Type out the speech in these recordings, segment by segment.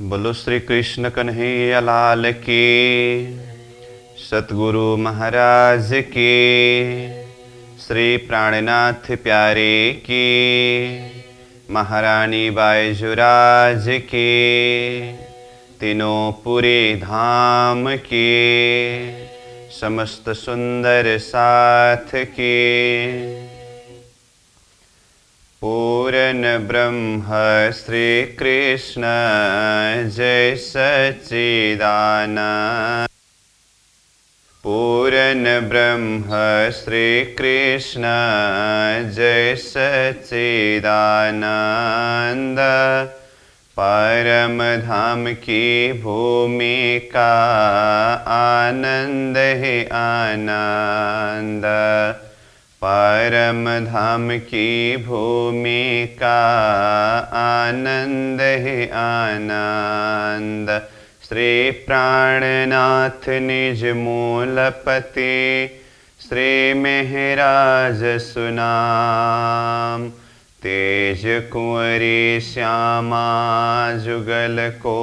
बोलो श्री कृष्ण कन्हैया लाल की, सतगुरु महाराज की, श्री प्राणनाथ प्यारे की, महारानी बायजुराज की, तीनों पूरे धाम की, समस्त सुंदर साथ की। पूर्ण ब्रह्म श्री कृष्ण जय सच्चिदानंद। पूर्ण ब्रह्म श्री कृष्ण जय सच्चिदानंद। परम धाम की भूमि का आनंद ही आनंद। परम धाम की भूमि का आनंद ही आनंद। श्री प्राणनाथ निज मूलपति, श्री मेहराज सुनाम। तेज कुंवरी श्यामा जुगल को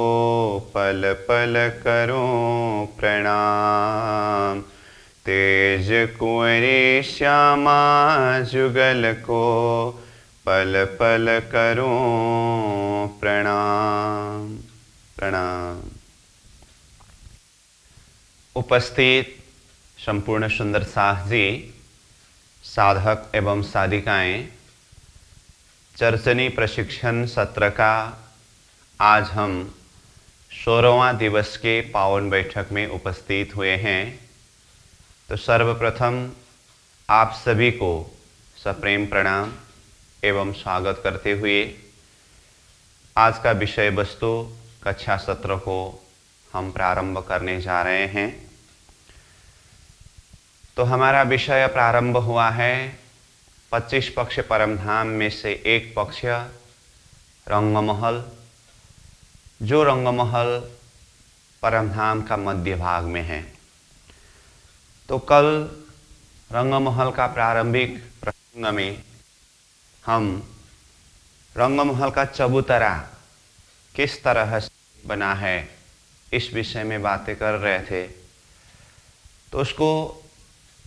पल पल करूं प्रणाम। तेज कुंवरी श्यामा जुगल को पल पल करूं प्रणाम प्रणाम। उपस्थित संपूर्ण सुंदर साथ जी, साधक एवं साधिकाएं, चर्चनी प्रशिक्षण सत्र का आज हम 16वां दिवस के पावन बैठक में उपस्थित हुए हैं। तो सर्वप्रथम आप सभी को सप्रेम प्रणाम एवं स्वागत करते हुए आज का विषय वस्तु कक्षा सत्र को हम प्रारंभ करने जा रहे हैं। तो हमारा विषय प्रारंभ हुआ है 25 पक्ष परमधाम में से एक पक्ष रंगमहल, जो रंगमहल परमधाम का मध्य भाग में है। तो कल रंगमहल का प्रारंभिक प्रसंग में हम रंगमहल का चबूतरा किस तरह से बना है इस विषय में बातें कर रहे थे। तो उसको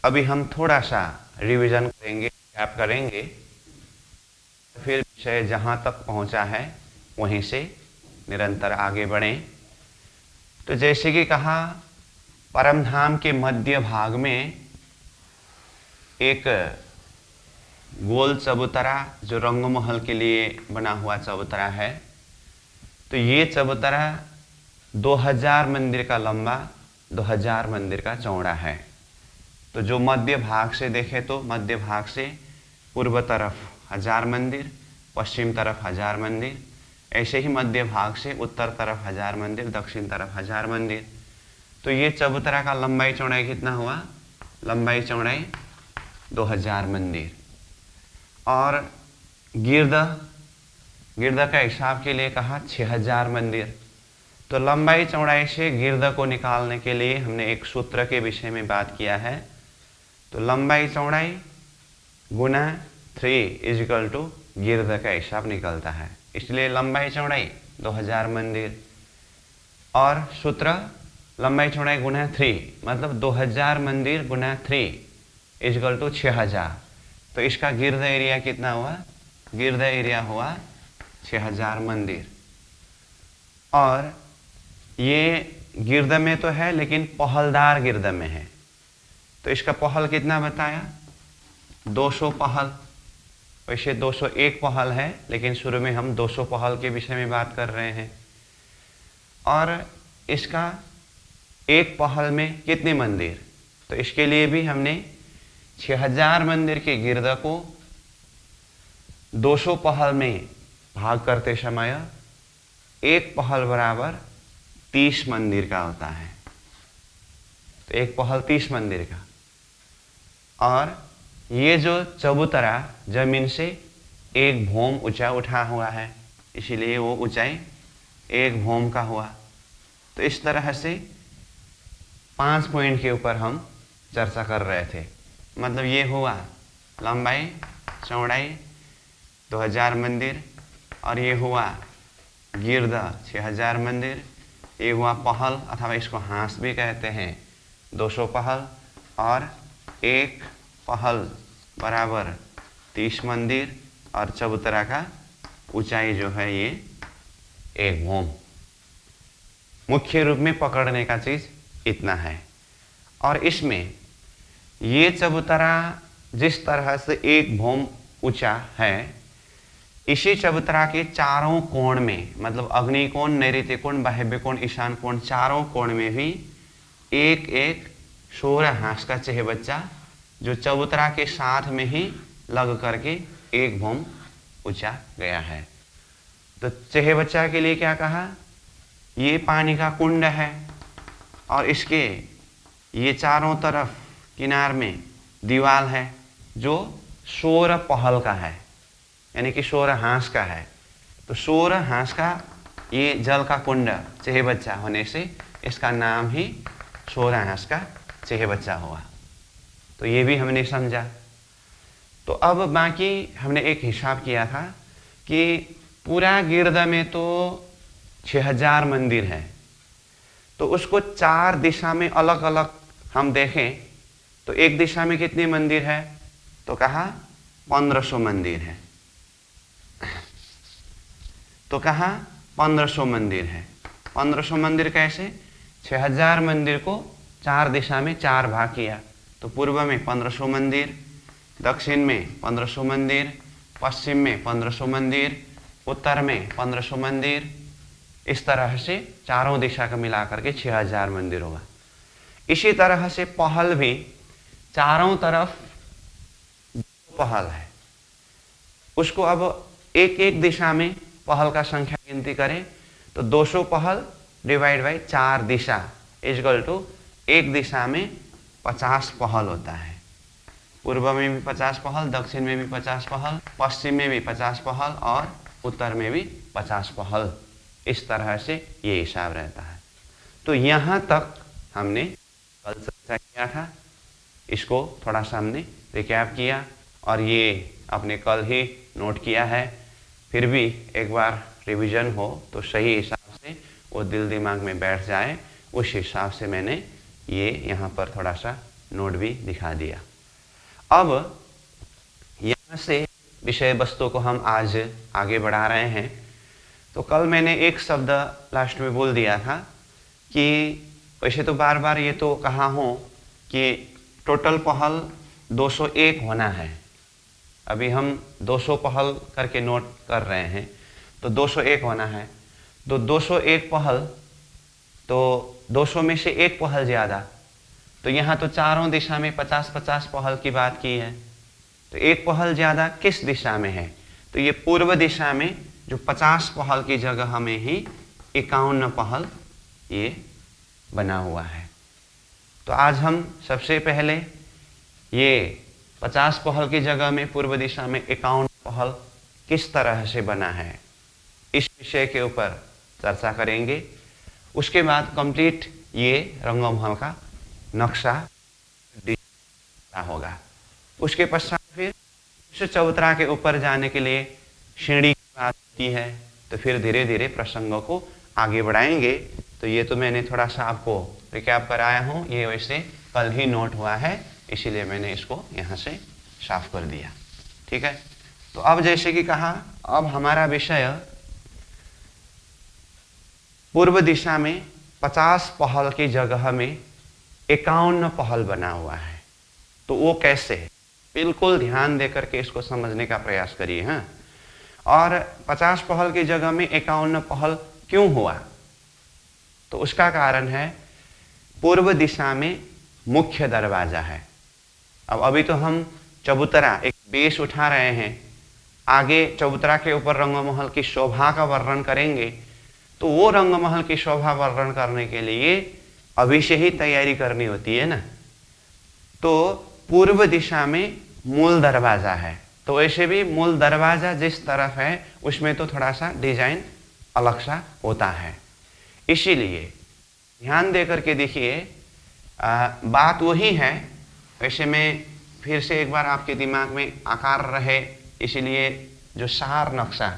अभी हम थोड़ा सा रिवीजन करेंगे, कैप करेंगे, फिर विषय जहाँ तक पहुँचा है वहीं से निरंतर आगे बढ़ें। तो जैसे कि कहा, परमधाम के मध्य भाग में एक गोल चबूतरा जो रंगमहल के लिए बना हुआ चबूतरा है। तो ये चबूतरा 2000 मंदिर का लंबा, 2000 मंदिर का चौड़ा है। तो जो मध्य भाग से देखे तो मध्य भाग से पूर्व तरफ 1000 मंदिर, पश्चिम तरफ 1000 मंदिर, ऐसे ही मध्य भाग से उत्तर तरफ 1000 मंदिर, दक्षिण तरफ 1000 मंदिर। तो ये चबूतरा का लंबाई चौड़ाई कितना हुआ? लंबाई चौड़ाई 2000 मंदिर। और गिर्द का हिसाब के लिए कहा 6000 मंदिर। तो लंबाई चौड़ाई से गिर्द को निकालने के लिए हमने एक सूत्र के विषय में बात किया है। तो लंबाई चौड़ाई गुना 3 इजिकल टू गिर्द का हिसाब निकलता है। इसलिए लंबाई चौड़ाई 2000 मंदिर और सूत्र लंबाई चौड़ाई गुना 3, मतलब 2000 मंदिर गुना 3 इजकल टू 6000। तो इसका गिर्द एरिया कितना हुआ? गिर्द एरिया हुआ 6000 मंदिर। और ये गिर्द में तो है लेकिन पहलदार गिर्द में है। तो इसका पहल कितना बताया? 200 पहल। वैसे 201 पहल है, लेकिन शुरू में हम 200 पहल के विषय में बात कर रहे हैं। और इसका एक पहल में कितने मंदिर? तो इसके लिए भी हमने 6000 मंदिर के गिर्द को 200 पहल में भाग करते समय एक पहल बराबर 30 मंदिर का होता है। तो एक पहल 30 मंदिर का। और ये जो चबूतरा जमीन से एक भौम ऊंचा उठा हुआ है, इसीलिए वो ऊंचाई एक भौम का हुआ। तो इस तरह से 5 पॉइंट के ऊपर हम चर्चा कर रहे थे। मतलब ये हुआ लंबाई चौड़ाई 2000 मंदिर, और ये हुआ गिरद 6000 मंदिर, ये हुआ पहल अथवा इसको हांस भी कहते हैं 200 पहल, और एक पहल बराबर 30 मंदिर, और चबूतरा का ऊंचाई जो है ये 1 भोम। मुख्य रूप में पकड़ने का चीज इतना है। और इसमें ये चबूतरा जिस तरह से 1 भोम ऊंचा है, इसी चबूतरा के चारों कोण में, मतलब अग्निकोण, नैऋत्य कोण, वायव्य कोण, ईशान कोण, चारों कोण में भी एक एक सूर्यहांस का चेहबच्चा जो चबूतरा के साथ में ही लग करके 1 भोम ऊंचा गया है। तो चेहबच्चा के लिए क्या कहा? ये पानी का कुंड है और इसके ये चारों तरफ किनार में दीवार है जो सूर्य पहल का है, यानी कि सूर्यहांस का है। तो सूर्यहांस का ये जल का कुंड चेहबच्चा होने से इसका नाम ही सूर्यहांस का चेहबच्चा हुआ। तो ये भी हमने समझा। तो अब बाकी हमने एक हिसाब किया था कि पूरा गिरद में तो 6000 मंदिर है, तो उसको 4 दिशा में अलग अलग हम देखें तो एक दिशा में कितने मंदिर है? तो कहा 1500 मंदिर है। तो कहा 1500 मंदिर है। 1500 मंदिर कैसे? 6000 मंदिर को 4 दिशा में 4 भाग किया। तो पूर्व में 1500 मंदिर, दक्षिण में 1500 मंदिर, पश्चिम में 1500 मंदिर, उत्तर में 1500 मंदिर, इस तरह से चारों दिशा का मिलाकर के 6000 मंदिर होगा। इसी तरह से पहल भी चारों तरफ पहल है, उसको अब एक एक दिशा में पहल का संख्या गिनती करें तो 200 पहल डिवाइड बाई 4 दिशा इजगल टू एक दिशा में 50 पहल होता है। पूर्व में भी 50 पहल, दक्षिण में भी 50 पहल, पश्चिम में भी 50 पहल और उत्तर में भी 50 पहल। इस तरह से ये हिसाब रहता है। तो यहाँ तक हमने कल चर्चा किया था, इसको थोड़ा सा हमने रिकैप किया और ये आपने कल ही नोट किया है। फिर भी एक बार रिवीजन हो तो सही हिसाब से वो दिल दिमाग में बैठ जाए, उस हिसाब से मैंने ये यहाँ पर थोड़ा सा नोट भी दिखा दिया। अब यहाँ से विषय वस्तु को हम आज आगे बढ़ा रहे हैं। तो कल मैंने एक शब्द लास्ट में बोल दिया था कि वैसे तो बार बार ये तो कहा हूँ कि टोटल पहल 201 होना है। अभी हम 200 पहल करके नोट कर रहे हैं, तो 201 होना है। तो 201 पहल, तो 200 में से एक पहल ज़्यादा, तो यहाँ तो चारों दिशा में 50-50 पहल की बात की है। तो एक पहल ज़्यादा किस दिशा में है? तो ये पूर्व दिशा में जो 50 पहल की जगह में ही 51 पहल ये बना हुआ है। तो आज हम सबसे पहले ये 50 पहल की जगह में पूर्व दिशा में 51 पहल किस तरह से बना है, इस विषय के ऊपर चर्चा करेंगे। उसके बाद कंप्लीट ये रंगमहल का नक्शा होगा। उसके पश्चात फिर उस चबूतरा के ऊपर जाने के लिए सीढ़ी की बात होती है। तो फिर धीरे धीरे प्रसंगों को आगे बढ़ाएंगे। तो ये तो मैंने थोड़ा सा आपको रिकैप कराया हूँ, ये वैसे कल ही नोट हुआ है, इसीलिए मैंने इसको यहाँ से साफ कर दिया। ठीक है। तो अब जैसे कि कहा, अब हमारा विषय पूर्व दिशा में 50 पहल की जगह में 51 पहल बना हुआ है। तो वो कैसे है, बिल्कुल ध्यान देकर के इसको समझने का प्रयास करिए। हाँ, और 50 पहल की जगह में 51 पहल क्यों हुआ? तो उसका कारण है पूर्व दिशा में मुख्य दरवाजा है। अब अभी तो हम चबूतरा एक बेस उठा रहे हैं, आगे चबूतरा के ऊपर रंगमहल की शोभा का वर्णन करेंगे। तो वो रंगमहल की शोभा वर्णन करने के लिए अभी से ही तैयारी करनी होती है ना। तो पूर्व दिशा में मूल दरवाजा है, तो वैसे भी मूल दरवाजा जिस तरफ है उसमें तो थोड़ा सा डिजाइन अलग सा होता है। इसीलिए ध्यान दे करके देखिए, बात वही है। वैसे मैं फिर से एक बार आपके दिमाग में आकार रहे, इसीलिए जो सार नक्शा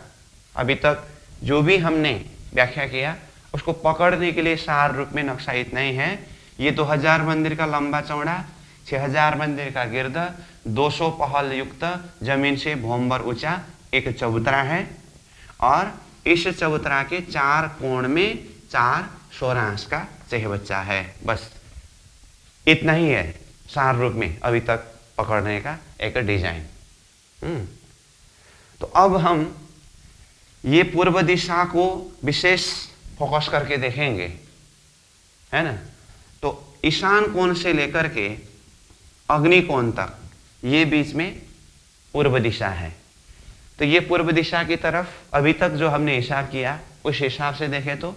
अभी तक जो भी हमने व्याख्या किया उसको पकड़ने के लिए सार रूप में नक्शा इतना ही है। ये 2000 मंदिर का लंबा चौड़ा, 6000 मंदिर का गिर्द, 200 पहल युक्त जमीन से भोंबर ऊंचा एक चबूतरा है और इस चबूतरा के 4 कोण में 4 सोरांश का चेहबच्चा है। बस इतना ही है सार रूप में अभी तक पकड़ने का एक डिजाइन। तो अब हम ये पूर्व दिशा को विशेष फोकस करके देखेंगे, है ना। तो ईशान कोण से लेकर के अग्नि कोण तक ये बीच में पूर्व दिशा है। तो ये पूर्व दिशा की तरफ अभी तक जो हमने हिसाब किया उस हिसाब से देखें तो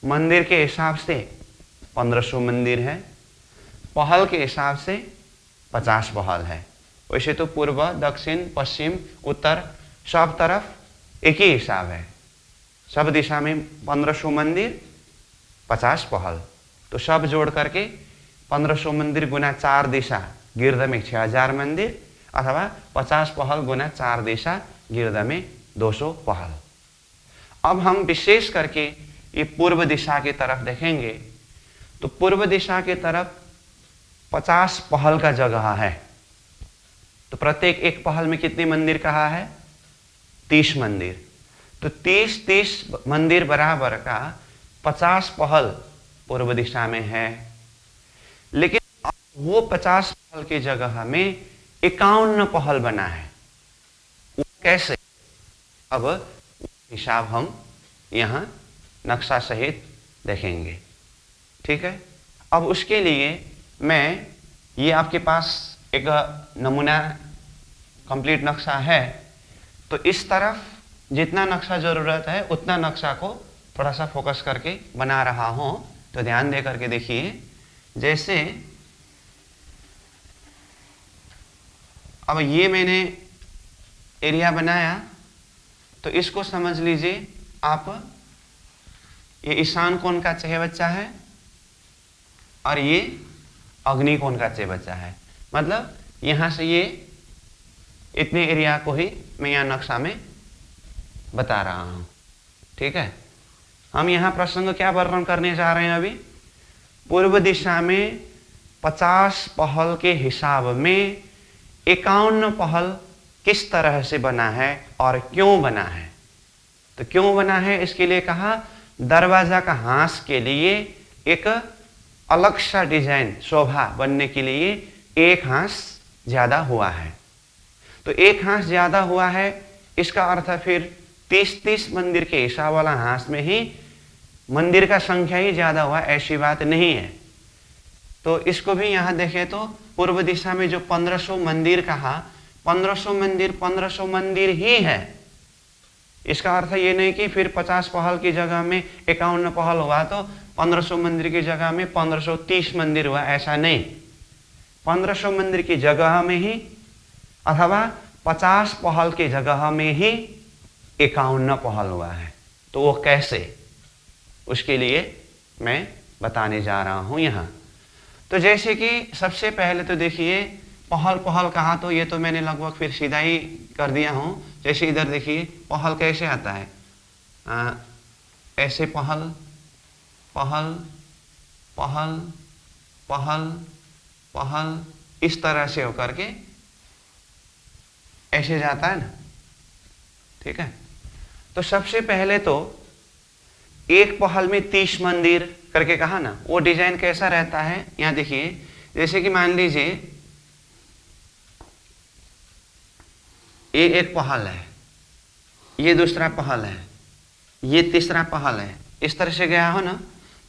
मंदिर के हिसाब से 1500 मंदिर है, पहल के हिसाब से 50 पहल है। वैसे तो पूर्व, दक्षिण, पश्चिम, उत्तर सब तरफ एक ही हिसाब है, सब दिशा में 1500 मंदिर 50 पहल। तो सब जोड़ करके 1500 मंदिर गुना 4 दिशा गिर्द में 6000 मंदिर अथवा 50 पहल गुना 4 दिशा गिर्द में 200 पहल। अब हम विशेष करके ये पूर्व दिशा की तरफ देखेंगे। तो पूर्व दिशा की तरफ 50 पहल का जगह है। तो प्रत्येक एक पहल में कितने मंदिर कहा है? 30 मंदिर। तो 30 मंदिर बराबर का 50 पहल पूर्व दिशा में है। लेकिन वो 50 पहल की जगह में 51 पहल बना है। वो कैसे? अब हिसाब हम यहाँ नक्शा सहित देखेंगे, ठीक है। अब उसके लिए मैं ये आपके पास एक नमूना कंप्लीट नक्शा है। तो इस तरफ जितना नक्शा जरूरत है उतना नक्शा को थोड़ा सा फोकस करके बना रहा हूं। तो ध्यान दे करके देखिए, जैसे अब ये मैंने एरिया बनाया तो इसको समझ लीजिए आप, ये ईशान कोण का चेहबच्चा है और ये अग्नि कोण का चेहबच्चा है। मतलब यहां से ये इतने एरिया को ही मैं यहाँ नक्शा में बता रहा हूं, ठीक है। हम यहाँ प्रसंग क्या वर्णन करने जा रहे हैं अभी? पूर्व दिशा में 50 पहल के हिसाब में 51 पहल किस तरह से बना है और क्यों बना है। तो क्यों बना है इसके लिए कहा, दरवाजा का हांस के लिए एक अलग सा डिजाइन शोभा बनने के लिए एक हांस ज्यादा हुआ है। तो एक हांस ज्यादा हुआ है इसका अर्थ फिर 30 मंदिर के हिसाब वाला हांस में ही मंदिर का संख्या ही ज्यादा हुआ, ऐसी बात नहीं है। तो इसको भी यहां देखें तो पूर्व दिशा में जो 1500 मंदिर कहा, 1500 मंदिर ही है। इसका अर्थ ये नहीं कि फिर 50 पहल की जगह में 51 पहल हुआ तो 1500 मंदिर की जगह में 1530 मंदिर हुआ, ऐसा नहीं। 1500 मंदिर की जगह में ही अथवा 50 पहल की जगह में ही 51 पहल हुआ है। तो वो कैसे, उसके लिए मैं बताने जा रहा हूं यहां। तो जैसे कि सबसे पहले तो देखिए पहल कहा, तो ये तो मैंने लगभग फिर सीधा ही कर दिया हूं। जैसे इधर देखिए पहल कैसे आता है, ऐसे पहल पहल पहल पहल पहल इस तरह से होकर के ऐसे जाता है ना, ठीक है। तो सबसे पहले तो एक पहल में 30 मंदिर करके कहा ना, वो डिजाइन कैसा रहता है यहां देखिए। जैसे कि मान लीजिए ये एक पहल है, ये दूसरा पहल है, ये तीसरा पहल है, इस तरह से गया हो ना।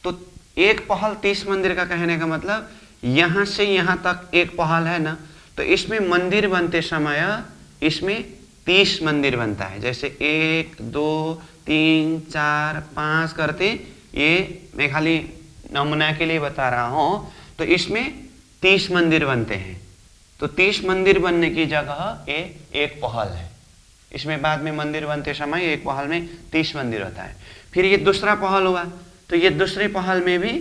तो एक पहल 30 मंदिर का कहने का मतलब यहां से यहां तक एक पहल है ना, तो इसमें मंदिर बनते समय इसमें 30 मंदिर बनता है। जैसे 1 2 3 4 5 करते, ये मैं खाली नमूना के लिए बता रहा हूं। तो इसमें 30 मंदिर बनते हैं। तो 30 मंदिर बनने की जगह ये एक पहल है। इसमें बाद में मंदिर बनते समय एक पहल में 30 मंदिर होता है। फिर ये दूसरा पहल हुआ, तो ये दूसरे पहल में भी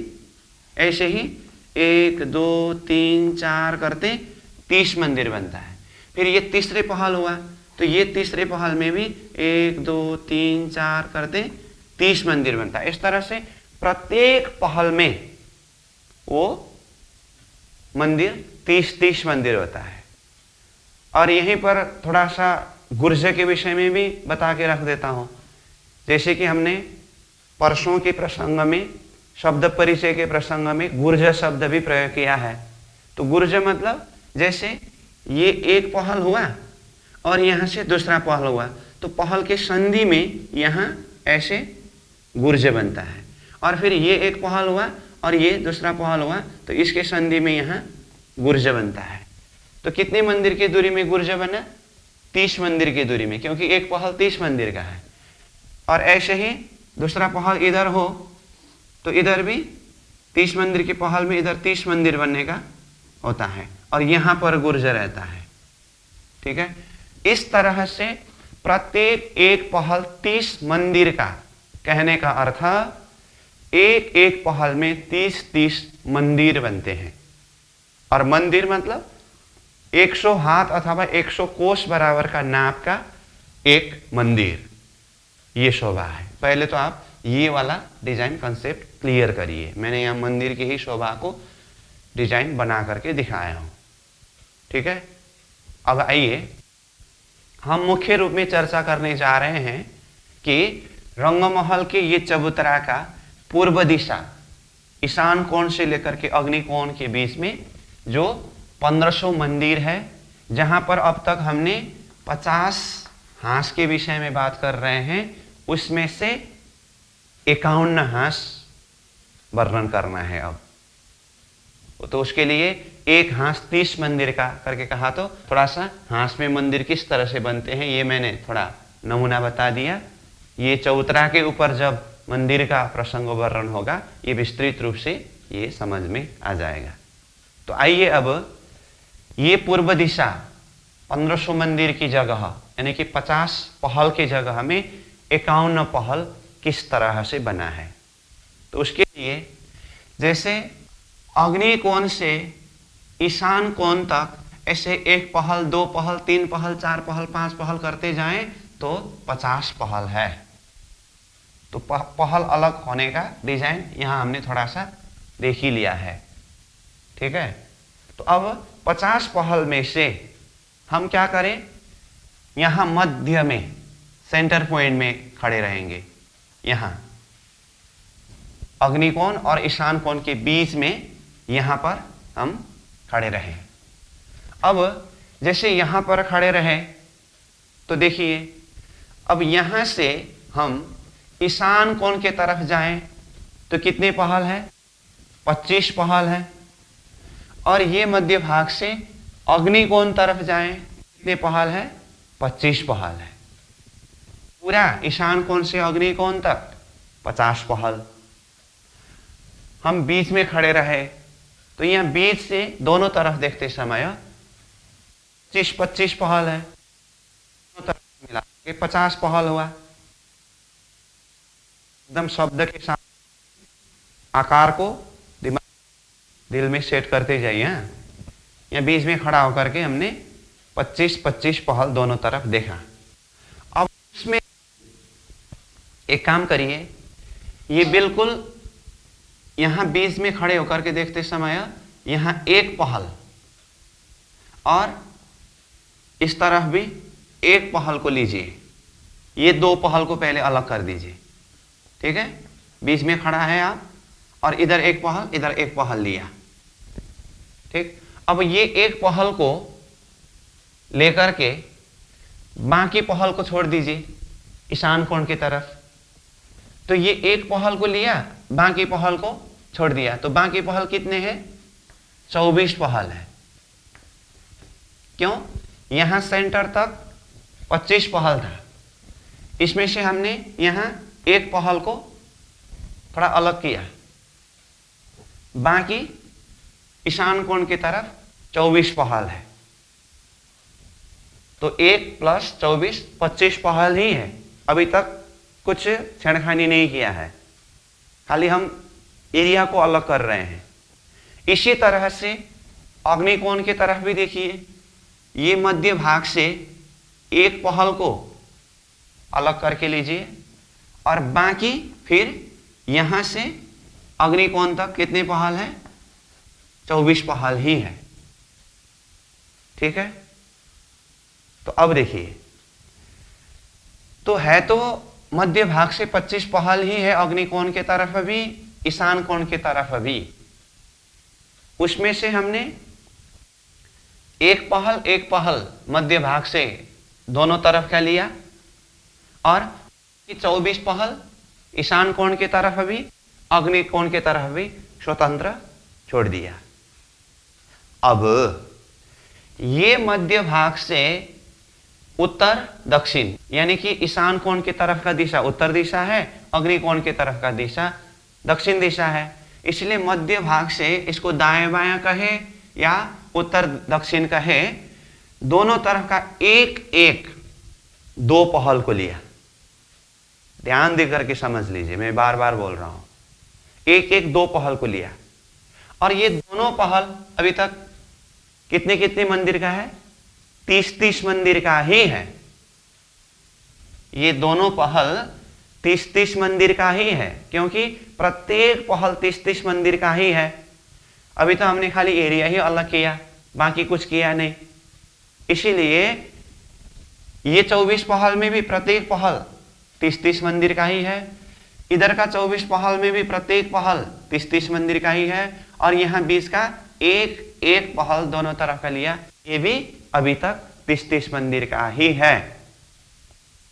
ऐसे ही 1 2 3 4 करते 30 मंदिर बनता है। फिर ये तीसरे पहल हुआ, तो ये तीसरे पहल में भी 1 2 3 4 करते 30 मंदिर बनता है। इस तरह से प्रत्येक पहल में वो मंदिर 30 मंदिर होता है। और यहीं पर थोड़ा सा गुर्जे के विषय में भी बता के रख देता हूं। जैसे कि हमने परसों के प्रसंग में शब्द परिचय के प्रसंग में गुर्ज शब्द भी प्रयोग किया है। तो गुर्ज मतलब जैसे ये एक पहल हुआ और यहां से दूसरा पहल हुआ, तो पहल के संधि में यहां ऐसे गुर्ज बनता है। और फिर ये एक पहल हुआ और ये दूसरा पहल हुआ, तो इसके संधि में यहां गुर्ज बनता है। तो कितने मंदिर की दूरी में गुर्ज बना? 30 मंदिर की दूरी में, क्योंकि एक पहल 30 मंदिर का है। और ऐसे ही दूसरा पहल इधर हो तो इधर भी 30 मंदिर की पहल में इधर 30 मंदिर बनने का होता है, और यहां पर गुर्ज रहता है। ठीक है, इस तरह से प्रत्येक एक पहल 30 मंदिर का, कहने का अर्थ एक एक पहल में 30 मंदिर बनते हैं। और मंदिर मतलब 100 हाथ अथवा 100 कोस बराबर का नाप का एक मंदिर, ये शोभा है। पहले तो आप ये वाला डिजाइन कंसेप्ट क्लियर करिए। मैंने यहां मंदिर की ही शोभा को डिजाइन बना करके दिखाया हूं। ठीक है, अब आइए हम मुख्य रूप में चर्चा करने जा रहे हैं कि रंगमहल के ये चबूतरा का पूर्व दिशा ईशान कोण से लेकर के अग्नि कोण के बीच में जो 1500 मंदिर है, जहां पर अब तक हमने 50 हांस के विषय में बात कर रहे हैं, उसमें से 51 हांस वर्णन करना है। अब तो उसके लिए एक हांस 30 मंदिर का करके कहा, तो थोड़ा सा हांस में मंदिर किस तरह से बनते हैं ये मैंने थोड़ा नमूना बता दिया। ये चौतरा के ऊपर जब मंदिर का प्रसंग वर्णन होगा, ये विस्तृत रूप से ये समझ में आ जाएगा। तो आइए अब ये पूर्व दिशा 1500 मंदिर की जगह, यानी कि 50 पहल की जगह में 51 पहल किस तरह से बना है। तो उसके लिए जैसे अग्नि कोण से ईशान कोण तक ऐसे एक पहल, 2 पहल, 3 पहल, 4 पहल, 5 पहल करते जाएं तो 50 पहल है। तो पहल अलग होने का डिजाइन यहां हमने थोड़ा सा देख ही लिया है। ठीक है, तो अब 50 पहल में से हम क्या करें, यहां मध्य में सेंटर पॉइंट में खड़े रहेंगे। यहां अग्निकोण और ईशान कोण के बीच में यहां पर हम खड़े रहे। अब जैसे यहां पर खड़े रहे तो देखिए, अब यहां से हम ईशान कोण के तरफ जाएं तो कितने पहल है? 25 पहल है। और ये मध्य भाग से अग्निकोण तरफ जाएं, कितने पहल है? 25 पहल है। पूरा ईशान कोण से अग्निकोण तक 50 पहल। हम बीच में खड़े रहे तो यहां बीच से दोनों तरफ देखते समय 25 पहल है, दोनों तरफ मिला के 50 पहल हुआ। एकदम शब्द के साथ आकार को दिल में सेट करते जाइए। यहाँ बीच में खड़ा होकर के हमने 25 पहल दोनों तरफ देखा। अब इसमें एक काम करिए, ये बिल्कुल यहां बीच में खड़े होकर के देखते समय यहां एक पहल और इस तरफ भी एक पहल को लीजिए। ये 2 पहल को पहले अलग कर दीजिए। ठीक है, बीच में खड़ा है आप और इधर एक पहल, इधर एक पहल लिया। ठीक, अब ये एक पहल को लेकर के बाकी पहल को छोड़ दीजिए ईशान कोण की तरफ। तो ये एक पहल को लिया, बाकी पहल को छोड़ दिया, तो बाकी पहल कितने हैं? 24 पहल है। क्यों? यहां सेंटर तक 25 पहल था, इसमें से हमने यहां एक पहल को थोड़ा अलग किया, बाकी ईशान कोण की तरफ 24 पहल है। तो 1 + 24 25 पहल ही है। अभी तक कुछ छेड़खानी नहीं किया है, खाली हम एरिया को अलग कर रहे हैं। इसी तरह से अग्निकोण की तरफ भी देखिए, ये मध्य भाग से एक पहल को अलग करके लीजिए और बाकी फिर यहां से अग्निकोण तक कितने पहल है? 24 पहल ही है। ठीक है, तो अब देखिए, तो है तो मध्य भाग से 25 पहल ही है, अग्निकोण के तरफ भी ईशान कोण के तरफ भी। उसमें से हमने एक पहल मध्य भाग से दोनों तरफ का लिया और 24 पहल ईशान कोण की तरफ भी अग्निकोण की तरफ भी स्वतंत्र छोड़ दिया। अब ये मध्य भाग से उत्तर दक्षिण यानी कि ईशान कोण की तरफ का दिशा उत्तर दिशा है, अग्निकोण की तरफ का दिशा दक्षिण दिशा है, इसलिए मध्य भाग से इसको दाएं बायां कहे या उत्तर दक्षिण कहे, दोनों तरफ का एक एक दो पहल को लिया। ध्यान देकर के समझ लीजिए, मैं बार बार बोल रहा हूं, एक एक दो पहल को लिया और ये दोनों पहल अभी तक कितने कितने मंदिर का है? 30-30 मंदिर का ही है। ये दोनों पहल 30-30 मंदिर का ही है, क्योंकि प्रत्येक पहल 30-30 मंदिर का ही है। अभी तो हमने खाली एरिया ही अलग किया, बाकी कुछ किया नहीं। इसीलिए ये 24 पहल में भी प्रत्येक पहल 30-30 मंदिर का ही है, इधर का 24 पहल में भी प्रत्येक पहल 30-30 मंदिर का ही है, और यहां बीच का एक एक पहल दोनों तरफ का लिया, ये भी अभी तक 30-30 मंदिर का ही है।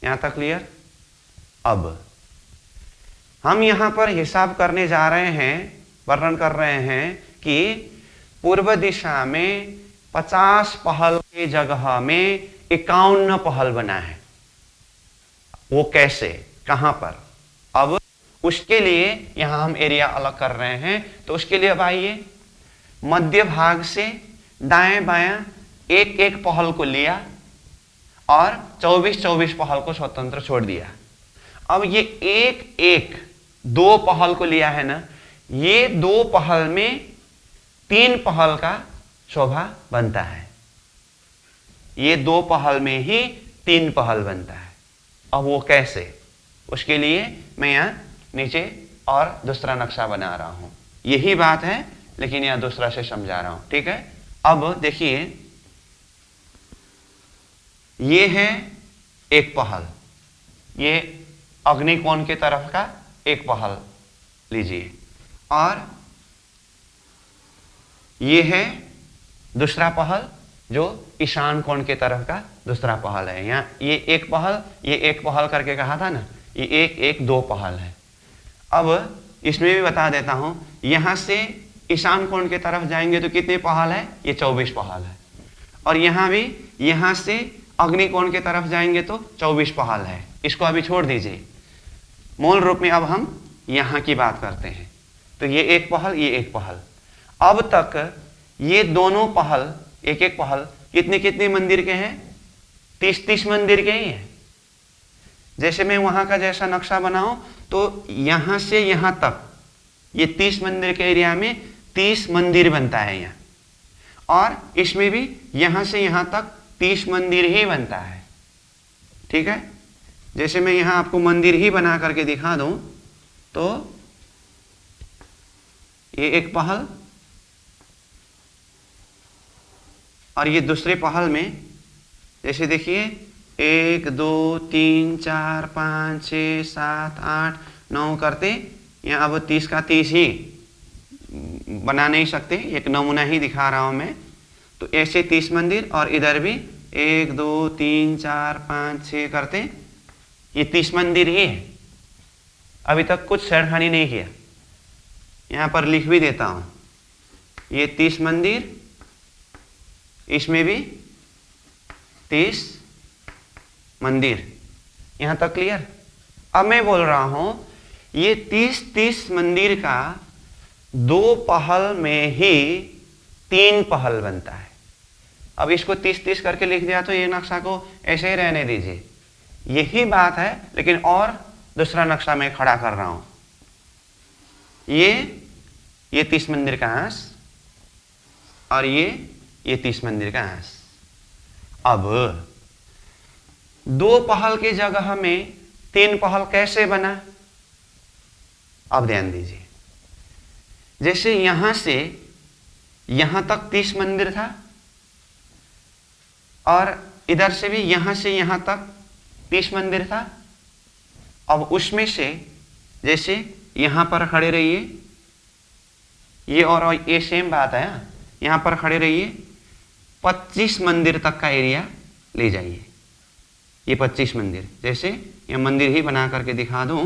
यहां तक क्लियर? अब हम यहां पर हिसाब करने जा रहे हैं, वर्णन कर रहे हैं कि पूर्व दिशा में 50 पहल की जगह में 51 पहल बना है। वो कैसे, कहां पर? अब उसके लिए यहां हम एरिया अलग कर रहे हैं, तो उसके लिए अब आइए, मध्य भाग से दाएं बायां एक एक पहल को लिया और 24-24 पहल को स्वतंत्र छोड़ दिया। अब ये एक एक दो पहल को लिया है ना, ये दो पहल में 3 पहल का शोभा बनता है। ये दो पहल में ही 3 पहल बनता है। अब वो कैसे? उसके लिए मैं यहां नीचे और दूसरा नक्शा बना रहा हूं। यही बात है, लेकिन यहां दूसरा से समझा रहा हूं। ठीक है, अब देखिए, ये है एक पहल, ये अग्निकोण की तरफ का एक पहल लीजिए, और ये है दूसरा पहल जो ईशान कोण की तरफ का दूसरा पहल है। यहाँ ये एक पहल करके कहा था ना, ये एक एक दो पहल है। अब इसमें भी बता देता हूं, यहां से ईशान कोण की तरफ जाएंगे तो कितने पहल है? ये 24 पहल है। और यहां भी, यहां से अग्निकोण की तरफ जाएंगे तो 24 पहल है। इसको अभी छोड़ दीजिए, मूल रूप में अब हम यहां की बात करते हैं। तो ये एक पहल, ये एक पहल। अब तक ये दोनों पहल, एक एक पहल कितने कितने मंदिर के हैं? 30-30 मंदिर के ही हैं। जैसे मैं वहां का जैसा नक्शा बनाऊं तो यहां से यहां तक ये 30 मंदिर के एरिया में 30 मंदिर बनता है यहाँ, और इसमें भी यहां से यहां तक 30 मंदिर ही बनता है। ठीक है, जैसे मैं यहां आपको मंदिर ही बना करके दिखा दूं तो ये एक पहल और ये दूसरे पहल में, जैसे देखिए 1 2 3 4 5 6 7 8 9 करते, यहाँ अब 30 का 30 ही बना नहीं सकते, एक नमूना ही दिखा रहा हूं मैं। तो ऐसे 30 मंदिर, और इधर भी 1 2 3 4 5 6 करते, ये 30 मंदिर ही है। अभी तक कुछ छेड़खानी नहीं किया। यहां पर लिख भी देता हूं, ये 30 मंदिर, इसमें भी 30 मंदिर। यहां तक क्लियर? अब मैं बोल रहा हूं, ये 30-30 मंदिर का दो पहल में ही 3 पहल बनता है। अब इसको 30-30 करके लिख दिया तो ये नक्शा को ऐसे ही रहने दीजिए, यही बात है, लेकिन और दूसरा नक्शा मैं खड़ा कर रहा हूं। ये 30 मंदिर का अंश और ये 30 मंदिर का अंश। अब 2 पहल की जगह में 3 पहल कैसे बना? अब ध्यान दीजिए, जैसे यहां से यहां तक 30 मंदिर था और इधर से भी यहां से यहां तक 30 मंदिर था। अब उसमें से जैसे यहां पर खड़े रहिए, ये और ये सेम बात है, यहां पर खड़े रहिए, 25 मंदिर तक का एरिया ले जाइए। ये 25 मंदिर, जैसे ये मंदिर ही बना करके दिखा दूं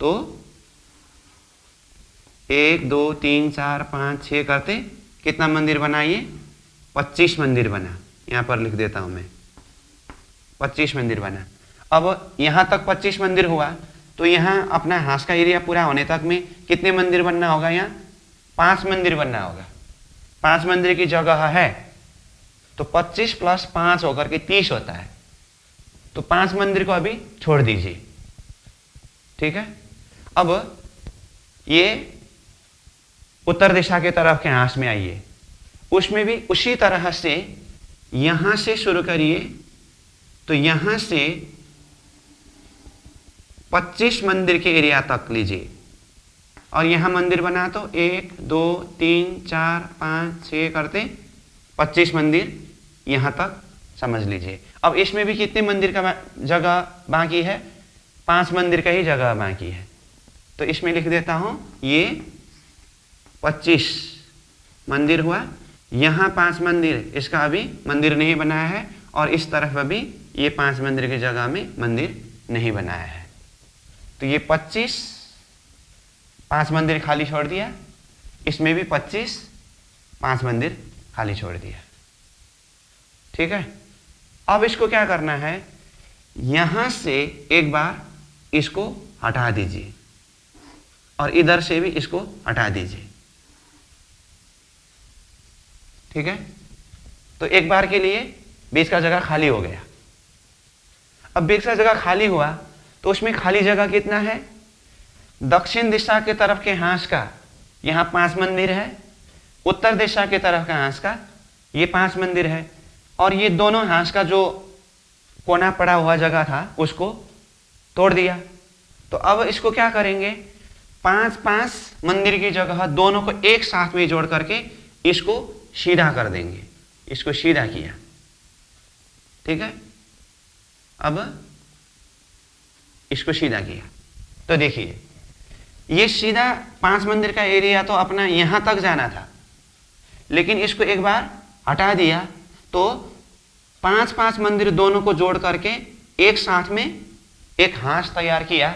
तो 1 2 3 4 5 6 करते कितना मंदिर बना? ये 25 मंदिर बना। यहां पर लिख देता हूं मैं, 25 मंदिर बना। अब यहां तक 25 मंदिर हुआ तो यहां अपना हाथ का एरिया पूरा होने तक में कितने मंदिर बनना होगा? यहाँ 5 मंदिर बनना होगा। 5 मंदिर की जगह है तो 25 + 5 होकर के 30 होता है, तो 5 मंदिर को अभी छोड़ दीजिए। ठीक है, अब ये उत्तर दिशा के तरफ के हाथ में आइए, उसमें भी उसी तरह से यहां से शुरू करिए, तो यहां से 25 मंदिर के एरिया तक लीजिए और यहां मंदिर बना तो 1 2 3 4 5 6 करते 25 मंदिर यहां तक समझ लीजिए। अब इसमें भी कितने मंदिर का जगह बाकी है? 5 मंदिर का ही जगह बाकी है, तो इसमें लिख देता हूं ये 25 मंदिर हुआ। यहां 5 मंदिर, इसका अभी मंदिर नहीं बनाया है और इस तरफ अभी ये 5 मंदिर की जगह में मंदिर नहीं बनाया है, तो ये 25 5 मंदिर खाली छोड़ दिया, इसमें भी 25 5 मंदिर खाली छोड़ दिया। ठीक है, अब इसको क्या करना है? यहां से एक बार इसको हटा दीजिए और इधर से भी इसको हटा दीजिए। ठीक है, तो एक बार के लिए बीच का जगह खाली हो गया। अब बीच का जगह खाली हुआ तो उसमें खाली जगह कितना है? दक्षिण दिशा के तरफ के हाथ का यहां 5 मंदिर है, उत्तर दिशा के तरफ का हाथ का ये 5 मंदिर है, और ये दोनों हाथ का जो कोना पड़ा हुआ जगह था उसको तोड़ दिया। तो अब इसको क्या करेंगे? 5 मंदिर की जगह दोनों को एक साथ में जोड़ करके इसको सीधा कर देंगे। इसको सीधा किया। ठीक है, अब इसको सीधा किया तो देखिए ये सीधा 5 मंदिर का एरिया तो अपना यहां तक जाना था, लेकिन इसको एक बार हटा दिया तो 5 मंदिर दोनों को जोड़ करके एक साथ में एक हाथ तैयार किया।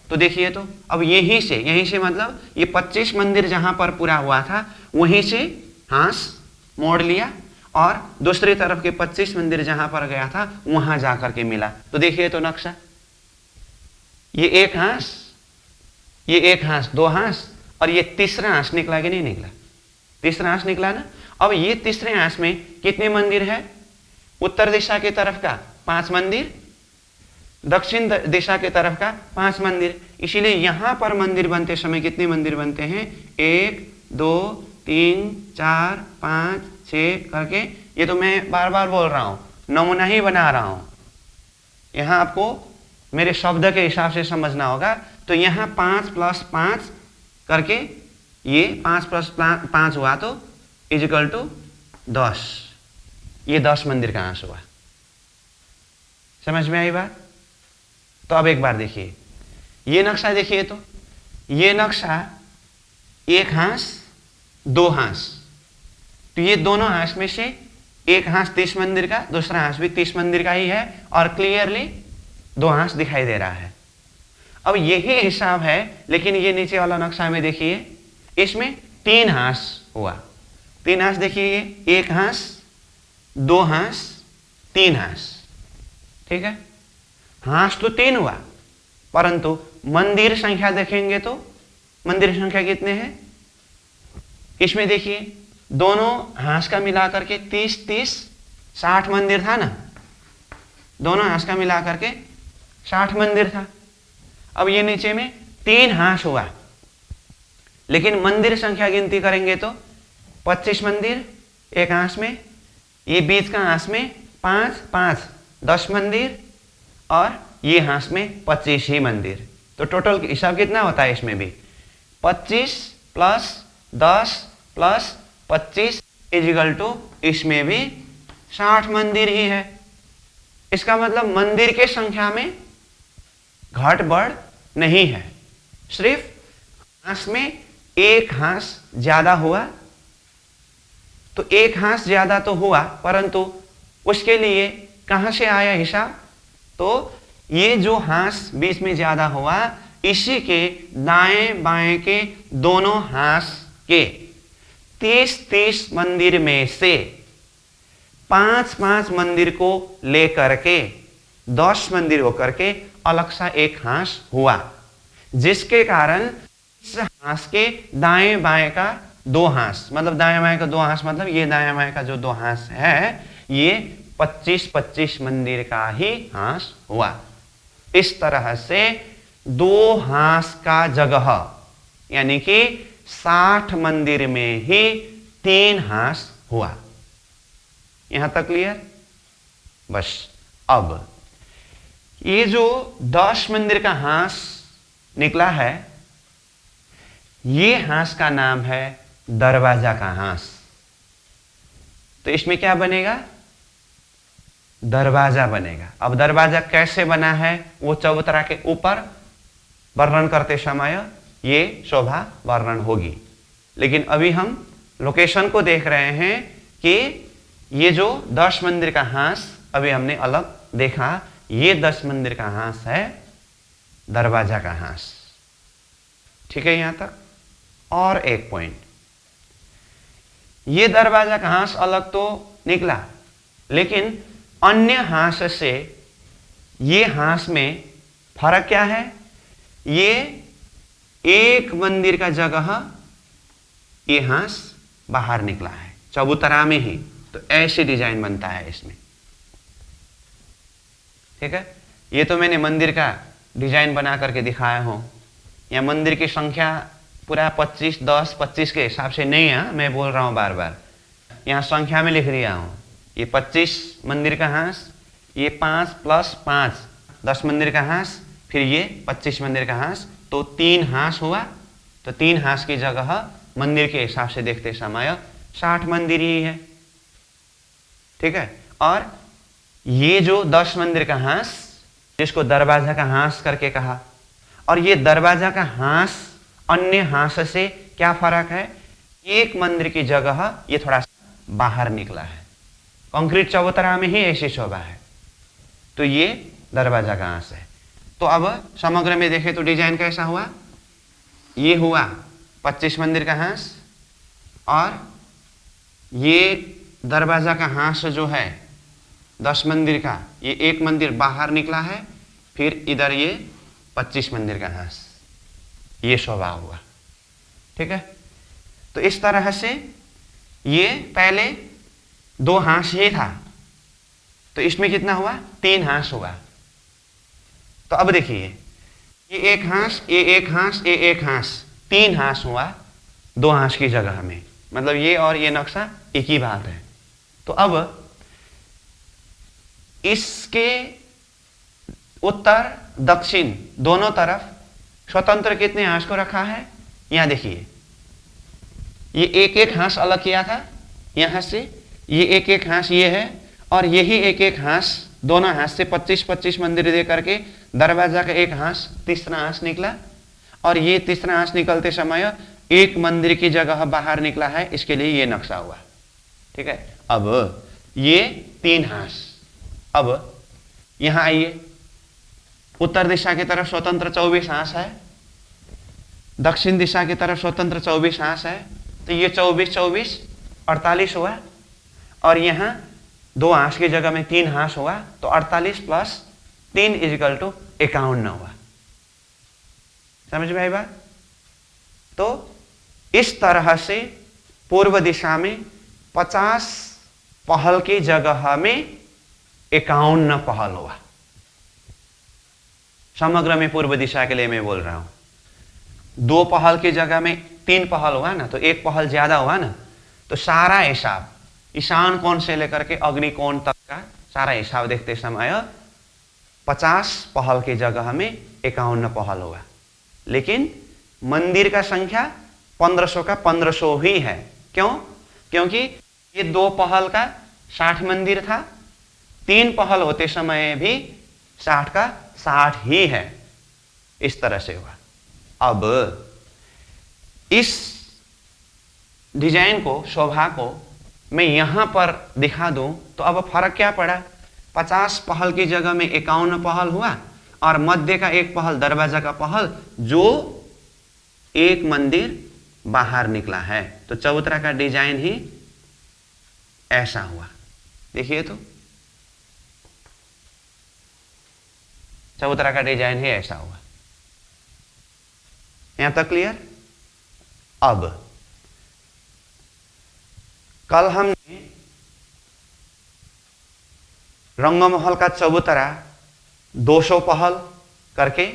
तो देखिए, तो अब यहीं से मतलब ये 25 मंदिर जहां पर पूरा हुआ था वहीं से हाथ मोड़ लिया और दूसरी तरफ के 25 मंदिर जहां पर गया था वहां जाकर के मिला। तो देखिए तो नक्शा, ये एक हाथ, ये एक हाथ, 2 हाथ और ये तीसरा हाथ निकला कि नहीं निकला? तीसरा हाथ निकला ना। अब ये तीसरे हाथ में कितने मंदिर है? उत्तर दिशा के तरफ का 5 मंदिर, दक्षिण दिशा के तरफ का 5 मंदिर। इसीलिए यहां पर मंदिर बनते समय कितने मंदिर बनते हैं? 1 2 3 4 5 6 करके। ये तो मैं बार बार बोल रहा हूं, नमूना ही बना रहा हूं, यहां आपको मेरे शब्द के हिसाब से समझना होगा। तो यहां 5 + 5 करके ये 5 + 5 हुआ तो इक्वल टू 10। ये 10 मंदिर कहां से हुआ? समझ में आई बात? तो अब एक बार देखिए ये नक्शा, देखिए तो ये नक्शा एक हाथ 2 हाथ, तो ये दोनों हाथ में से एक हाथ 30 मंदिर का, दूसरा हाथ भी 30 मंदिर का ही है और क्लियरली 2 हाथ दिखाई दे रहा है। अब यही हिसाब है, लेकिन ये नीचे वाला नक्शा में देखिए इसमें 3 हाथ हुआ। 3 हाथ देखिए, एक हाथ 2 हाथ 3 हाथ। ठीक है, हाथ तो 3 हुआ, परंतु मंदिर संख्या देखेंगे तो मंदिर संख्या कितने हैं? इसमें देखिए दोनों हाथ का मिलाकर के 30 60 मंदिर था ना, दोनों हाथ का मिलाकर के 60 मंदिर था। अब ये नीचे में 3 हाथ हुआ, लेकिन मंदिर संख्या गिनती करेंगे तो 25 मंदिर एक हाथ में, ये बीच का हाथ में 5 5 10 मंदिर और ये हांस में 25 ही मंदिर। तो टोटल हिसाब कितना होता है इसमें भी? 25 प्लस 10 प्लस 25 इजिकल टू इसमें भी 60 मंदिर ही है। इसका मतलब मंदिर के संख्या में घट बढ़ नहीं है, सिर्फ हांस में एक हांस ज्यादा हुआ। तो एक हांस ज्यादा तो हुआ, परंतु उसके लिए कहां से आया हिसाब? तो ये जो हांस बीच में ज्यादा हुआ, इसी के दाएं बाएं के दोनों हांस के 30-30 मंदिर में से 5-5 मंदिर को लेकर के 10 मंदिर होकर के अलग सा एक हांस हुआ, जिसके कारण इस हांस के दाएं बाएं का दो हांस, मतलब दाएं बाएं का दो हांस, मतलब ये दाएं बाएं का जो दो हांस है ये 25-25 मंदिर का ही हांस हुआ। इस तरह से दो हांस का जगह यानी कि 60 मंदिर में ही 3 हांस हुआ। यहां तक क्लियर? बस अब ये जो 10 मंदिर का हांस निकला है, ये हांस का नाम है दरवाजा का हांस। तो इसमें क्या बनेगा? दरवाजा बनेगा। अब दरवाजा कैसे बना है वो चबूतरा के ऊपर वर्णन करते समय ये शोभा वर्णन होगी, लेकिन अभी हम लोकेशन को देख रहे हैं कि ये जो 10 मंदिर का हांस अभी हमने अलग देखा, ये 10 मंदिर का हांस है दरवाजा का हांस। ठीक है यहां तक? और एक पॉइंट, ये दरवाजा का हांस अलग तो निकला, लेकिन अन्य हांस से ये हांस में फर्क क्या है? ये एक मंदिर का जगह ये हांस बाहर निकला है चबूतरा में ही, तो ऐसे डिजाइन बनता है इसमें। ठीक है, ये तो मैंने मंदिर का डिजाइन बना करके दिखाया हूं। यहाँ मंदिर की संख्या पूरा 25, 10, 25 के हिसाब से नहीं है, मैं बोल रहा हूं बार बार, यहाँ संख्या में लिख दिया हूं। ये 25 मंदिर का हांस, ये 5 + 5 10 मंदिर का हांस, फिर ये 25 मंदिर का हांस, तो 3 हांस हुआ। तो 3 हांस की जगह मंदिर के हिसाब से देखते समय 60 मंदिर ही है। ठीक है, और ये जो 10 मंदिर का हांस, जिसको दरवाजा का हांस करके कहा, और ये दरवाजा का हांस अन्य हांस से क्या फर्क है? एक मंदिर की जगह ये थोड़ा सा बाहर निकला है। कंक्रीट चबूतरा में ही ऐसी शोभा है, तो ये दरवाजा का हांस है। तो अब समग्र में देखें तो डिजाइन कैसा हुआ? ये हुआ 25 मंदिर का हांस, और ये दरवाजा का हांस जो है 10 मंदिर का, ये एक मंदिर बाहर निकला है, फिर इधर ये 25 मंदिर का हांस, ये शोभा हुआ। ठीक है, तो इस तरह से ये पहले 2 हांस ही था, तो इसमें कितना हुआ? 3 हांस हुआ। तो अब देखिए, ये एक हांस, ये एक हांस, ये एक हांस, 3 हांस हुआ 2 हांस की जगह में, मतलब ये और ये नक्शा एक ही बात है। तो अब इसके उत्तर दक्षिण दोनों तरफ स्वतंत्र कितने हांस को रखा है? यहां देखिए, ये एक एक हांस अलग किया था यहां से, ये एक एक हांस ये है, और यही एक एक हांस दोनों हांस से 25-25 मंदिर दे करके दरवाजा का एक हांस, तीसरा हांस निकला, और ये तीसरा हांस निकलते समय एक मंदिर की जगह बाहर निकला है, इसके लिए ये नक्शा हुआ। ठीक है, अब ये 3 हांस। अब यहां आइए, उत्तर दिशा की तरफ स्वतंत्र 24 हांस है, दक्षिण दिशा की तरफ स्वतंत्र 24 हांस है, तो ये 24-24 48 हुआ, और यहां 2 हांस की जगह में 3 हांस हुआ, तो 48 + 3 = 51 हुआ। समझ में आई बात? तो इस तरह से पूर्व दिशा में 50 पहल की जगह में 51 पहल हुआ। समग्र में पूर्व दिशा के लिए मैं बोल रहा हूं, 2 पहल की जगह में 3 पहल हुआ ना, तो 1 पहल ज्यादा हुआ ना, तो सारा हिसाब ईशान कोण से लेकर के अग्नि कोण तक का सारा हिसाब देखते समय 50 पहल की जगह में 51 पहल हुआ। लेकिन मंदिर का संख्या 1500 का 1500 ही है। क्यों? क्योंकि ये 2 पहल का 60 मंदिर था, 3 पहल होते समय भी 60 का 60 ही है। इस तरह से हुआ। अब इस डिजाइन को, शोभा को मैं यहां पर दिखा दूं तो अब फर्क क्या पड़ा? 50 पहल की जगह में 51 पहल हुआ और मध्य का 1 पहल, दरवाजा का पहल, जो एक मंदिर बाहर निकला है। तो चबूतरा का डिजाइन ही ऐसा हुआ। देखिए तो चबूतरा का डिजाइन ही ऐसा हुआ। यहां तक क्लियर? अब कल हमने रंगमहल का चबूतरा 200 पहल करके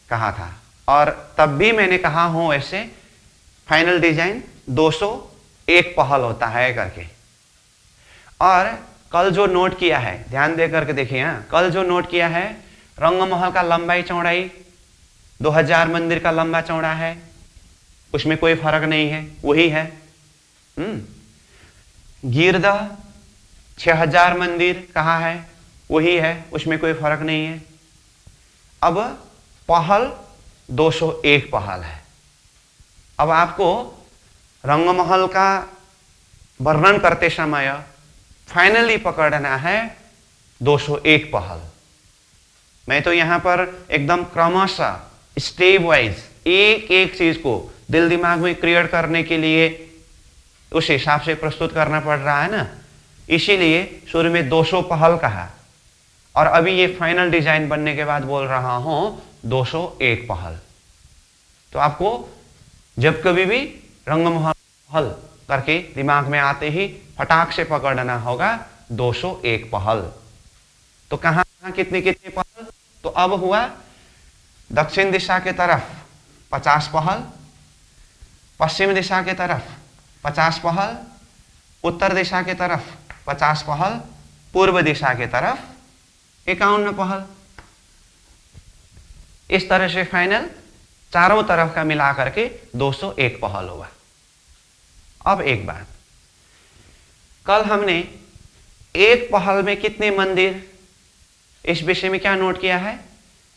कहा था और तब भी मैंने कहा हूं ऐसे फाइनल डिजाइन 201 पहल होता है करके। और कल जो नोट किया है, ध्यान दे करके देखिए, कल जो नोट किया है, रंगमहल का लंबाई चौड़ाई 2000 मंदिर का लंबा चौड़ा है, उसमें कोई फर्क नहीं है, वही है। गिरदह 6000 मंदिर कहा है, वही है, उसमें कोई फर्क नहीं है। अब पहल 201 पहल है। अब आपको रंगमहल का वर्णन करते समय फाइनली पकड़ना है 201 पहल। मैं तो यहां पर एकदम क्रमशः स्टेप वाइज एक एक चीज को दिल दिमाग में क्रिएट करने के लिए उस हिसाब से प्रस्तुत करना पड़ रहा है ना, इसीलिए शुरू में 200 पहल कहा और अभी ये फाइनल डिजाइन बनने के बाद बोल रहा हूं 201 पहल। तो आपको जब कभी भी रंगमहल करके दिमाग में आते ही फटाक से पकड़ना होगा 201 पहल। तो कहां कितने कितने पहल? तो अब हुआ दक्षिण दिशा के तरफ 50 पहल, पश्चिम दिशा के तरफ 50 पहल, उत्तर दिशा के तरफ 50 पहल, पूर्व दिशा के तरफ 51 पहल। इस तरह से फाइनल चारों तरफ का मिला करके 201 पहल हुआ। अब एक बात, कल हमने एक पहल में कितने मंदिर, इस विषय में क्या नोट किया है?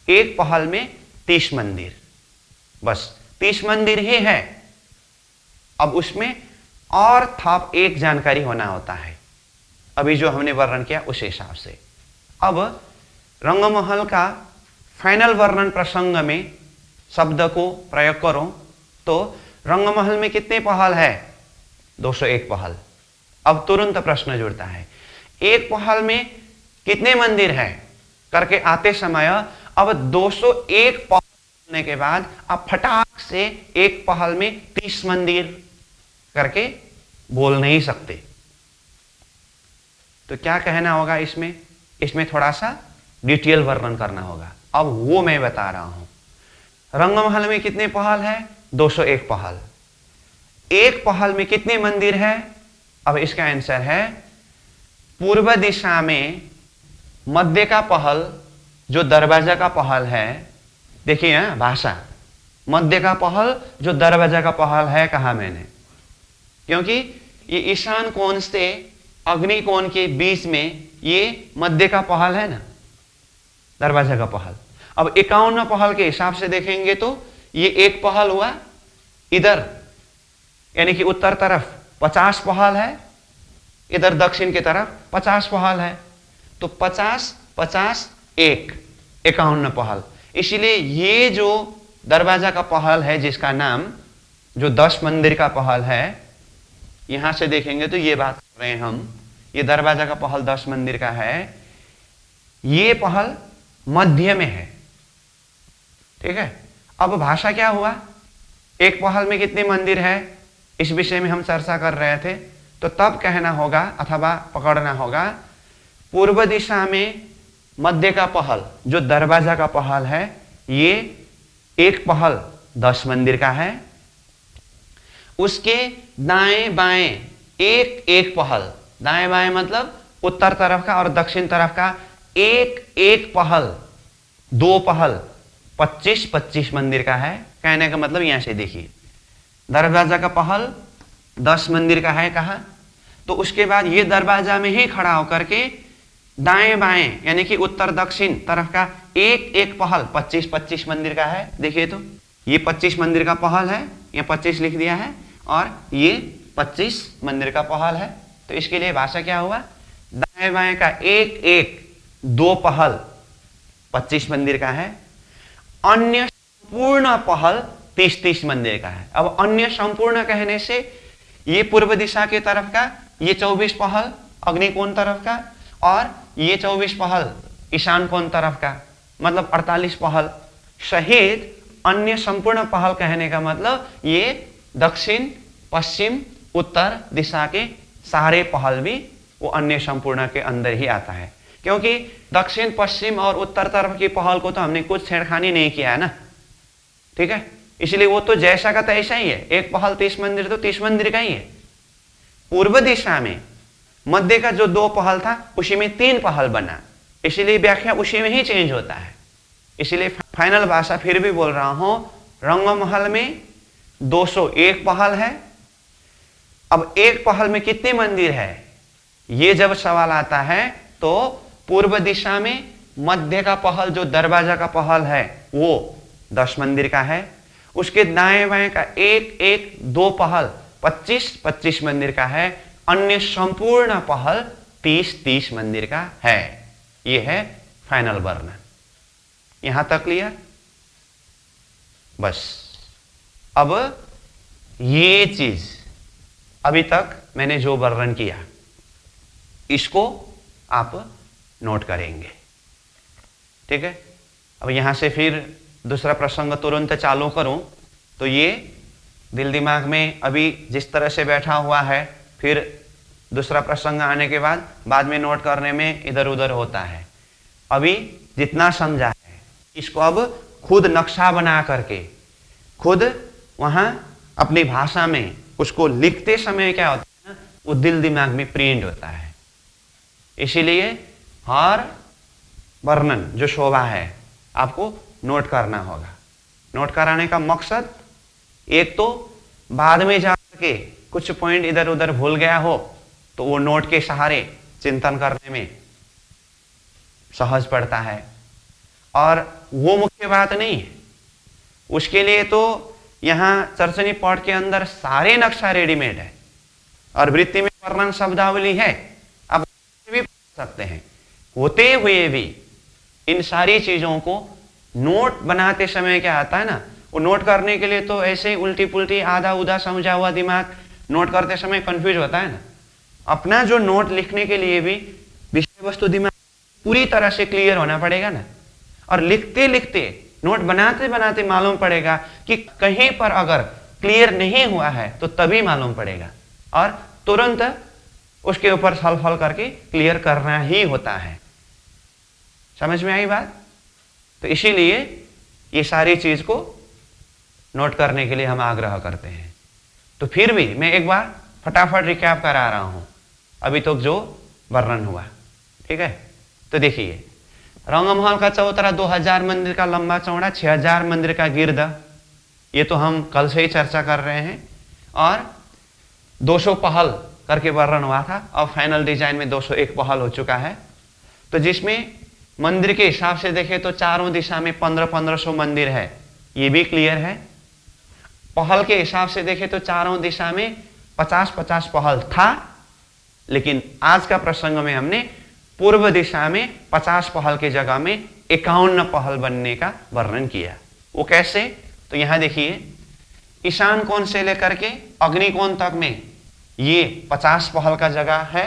एक पहल में 30 मंदिर, बस 30 मंदिर ही है। अब उसमें और थप एक जानकारी होना होता है, अभी जो हमने वर्णन किया उस हिसाब से। अब रंगमहल का फाइनल वर्णन प्रसंग में शब्द को प्रयोग करो तो रंगमहल में कितने पहल है? 201 पहल। अब तुरंत प्रश्न जुड़ता है, एक पहल में कितने मंदिर है करके आते समय अब 201 पहल होने के बाद आप फटाक से एक पहल में 30 मंदिर करके बोल नहीं सकते। तो क्या कहना होगा इसमें? इसमें थोड़ा सा डिटेल वर्णन करना होगा। अब वो मैं बता रहा हूं। रंगमहल में कितने पहल है? 201 पहल। एक पहल में कितने मंदिर है? अब इसका आंसर है पूर्व दिशा में मध्य का पहल जो दरवाजा का पहल है, देखिए भाषा, मध्य का पहल जो दरवाजा का पहल है कहा मैंने, क्योंकि ये ईशान कोण से अग्नि कोण के बीच में ये मध्य का पहल है ना, दरवाजा का पहल। अब 51 पहल के हिसाब से देखेंगे तो ये एक पहल हुआ इधर, यानी कि उत्तर तरफ 50 पहल है, इधर दक्षिण की तरफ 50 पहल है। तो 50 50 1 51 पहल। इसीलिए ये जो दरवाजा का पहल है जिसका नाम जो 10 मंदिर का पहल है, यहां से देखेंगे तो ये बात कर रहे हैं हम, ये दरवाजा का पहल 10 मंदिर का है, ये पहल मध्य में है। ठीक है। अब भाषा क्या हुआ? एक पहल में कितने मंदिर है इस विषय में हम चर्चा कर रहे थे। तो तब कहना होगा अथवा पकड़ना होगा पूर्व दिशा में मध्य का पहल जो दरवाजा का पहल है, ये एक पहल 10 मंदिर का है। उसके दाएं बाएं एक एक पहल, दाएं बाएं मतलब उत्तर तरफ का और दक्षिण तरफ का एक एक पहल दो पहल 25-25 मंदिर का है। कहने का मतलब यहां से देखिए, दरवाजा का पहल 10 मंदिर का है कहा, तो उसके बाद ये दरवाजा में ही खड़ा होकर के दाएं बाएं यानी कि उत्तर दक्षिण तरफ का एक एक पहल 25-25 मंदिर का है। देखिए तो ये 25 मंदिर का पहल है, ये 25 लिख दिया है, और ये 25 मंदिर का पहल है। तो इसके लिए भाषा क्या हुआ, दाएं बाएं का एक एक दो पहल 25 मंदिर का है, अन्य संपूर्ण पहल 30-30 मंदिर का है। अब अन्य संपूर्ण कहने से ये पूर्व दिशा के तरफ का ये 24 पहल अग्निकोण तरफ का, और ये 24 पहल ईशान कोण तरफ का, मतलब 48 पहल सहित अन्य संपूर्ण पहल कहने का मतलब ये दक्षिण पश्चिम उत्तर दिशा के सारे पहल भी वो अन्य संपूर्ण के अंदर ही आता है। क्योंकि दक्षिण पश्चिम और उत्तर तरफ की पहल को तो हमने कुछ छेड़खानी नहीं किया है ना, ठीक है, इसलिए वो तो जैसा का तैसा ही है। एक पहल 30 मंदिर तो 30 मंदिर का ही है। पूर्व दिशा में मध्य का जो दो पहल था उसी में 3 पहल बना, इसलिए व्याख्या उसी में ही चेंज होता है। इसलिए फाइनल भाषा फिर भी बोल रहा हूं, रंगमहल में 201 पहल है। अब एक पहल में कितने मंदिर है, ये जब सवाल आता है तो पूर्व दिशा में मध्य का पहल जो दरवाजा का पहल है वो 10 मंदिर का है, उसके दाएं बाएं का एक एक दो पहल 25-25 मंदिर का है, अन्य संपूर्ण पहल 30-30 मंदिर का है। यह है फाइनल वर्णन। यहां तक क्लियर? बस अब ये चीज अभी तक मैंने जो वर्णन किया इसको आप नोट करेंगे, ठीक है। अब यहां से फिर दूसरा प्रसंग तुरंत चालू करूं तो ये दिल दिमाग में अभी जिस तरह से बैठा हुआ है, फिर दूसरा प्रसंग आने के बाद में नोट करने में इधर उधर होता है। अभी जितना समझा है इसको अब खुद नक्शा बना करके खुद वहां अपनी भाषा में उसको लिखते समय क्या होता है ना, वो दिल दिमाग में प्रिंट होता है। इसीलिए हर वर्णन जो शोभा है आपको नोट करना होगा। नोट कराने का मकसद एक तो बाद में जाके कुछ पॉइंट इधर उधर भूल गया हो तो वो नोट के सहारे चिंतन करने में सहज पड़ता है, और वो मुख्य बात नहीं है। उसके लिए तो यहां चर्चनी पॉट के अंदर सारे नक्शा रेडीमेड है, और वृत्ति में वर्णन शब्दावली है, आप भी पढ़ सकते हैं। होते हुए भी इन सारी चीजों को नोट बनाते समय क्या आता है ना, वो नोट करने के लिए तो ऐसे ही उल्टी पुल्टी आधा उधा समझा हुआ दिमाग नोट करते समय कंफ्यूज होता है ना। अपना जो नोट लिखने के लिए भी विषय वस्तु दिमाग पूरी तरह से क्लियर होना पड़ेगा ना, और लिखते लिखते नोट बनाते बनाते मालूम पड़ेगा कि कहीं पर अगर क्लियर नहीं हुआ है तो तभी मालूम पड़ेगा, और तुरंत उसके ऊपर छलफल करके क्लियर करना ही होता है। समझ में आई बात? तो इसीलिए ये सारी चीज को नोट करने के लिए हम आग्रह करते हैं। तो फिर भी मैं एक बार फटाफट रिकैप करा रहा हूं अभी तक जो वर्णन हुआ, ठीक है। तो देखिए, रंगमहल का चौतरा 2000 मंदिर का लंबा चौड़ा, 6000 मंदिर का गिर्द, ये तो हम कल से ही चर्चा कर रहे हैं, और 200 पहल करके वर्णन हुआ था। अब फाइनल डिजाइन में 201 पहल हो चुका है। तो जिसमें मंदिर के हिसाब से देखें तो चारों दिशा में 1500 मंदिर है, ये भी क्लियर है। पहल के हिसाब से देखें तो चारों दिशा में 50-50 पहल था, लेकिन आज का प्रसंग में हमने पूर्व दिशा में 50 पहल की जगह में 51 पहल बनने का वर्णन किया। वो कैसे? तो यहां देखिए, ईशान कोण से लेकर के अग्निकोण तक में ये 50 पहल का जगह है।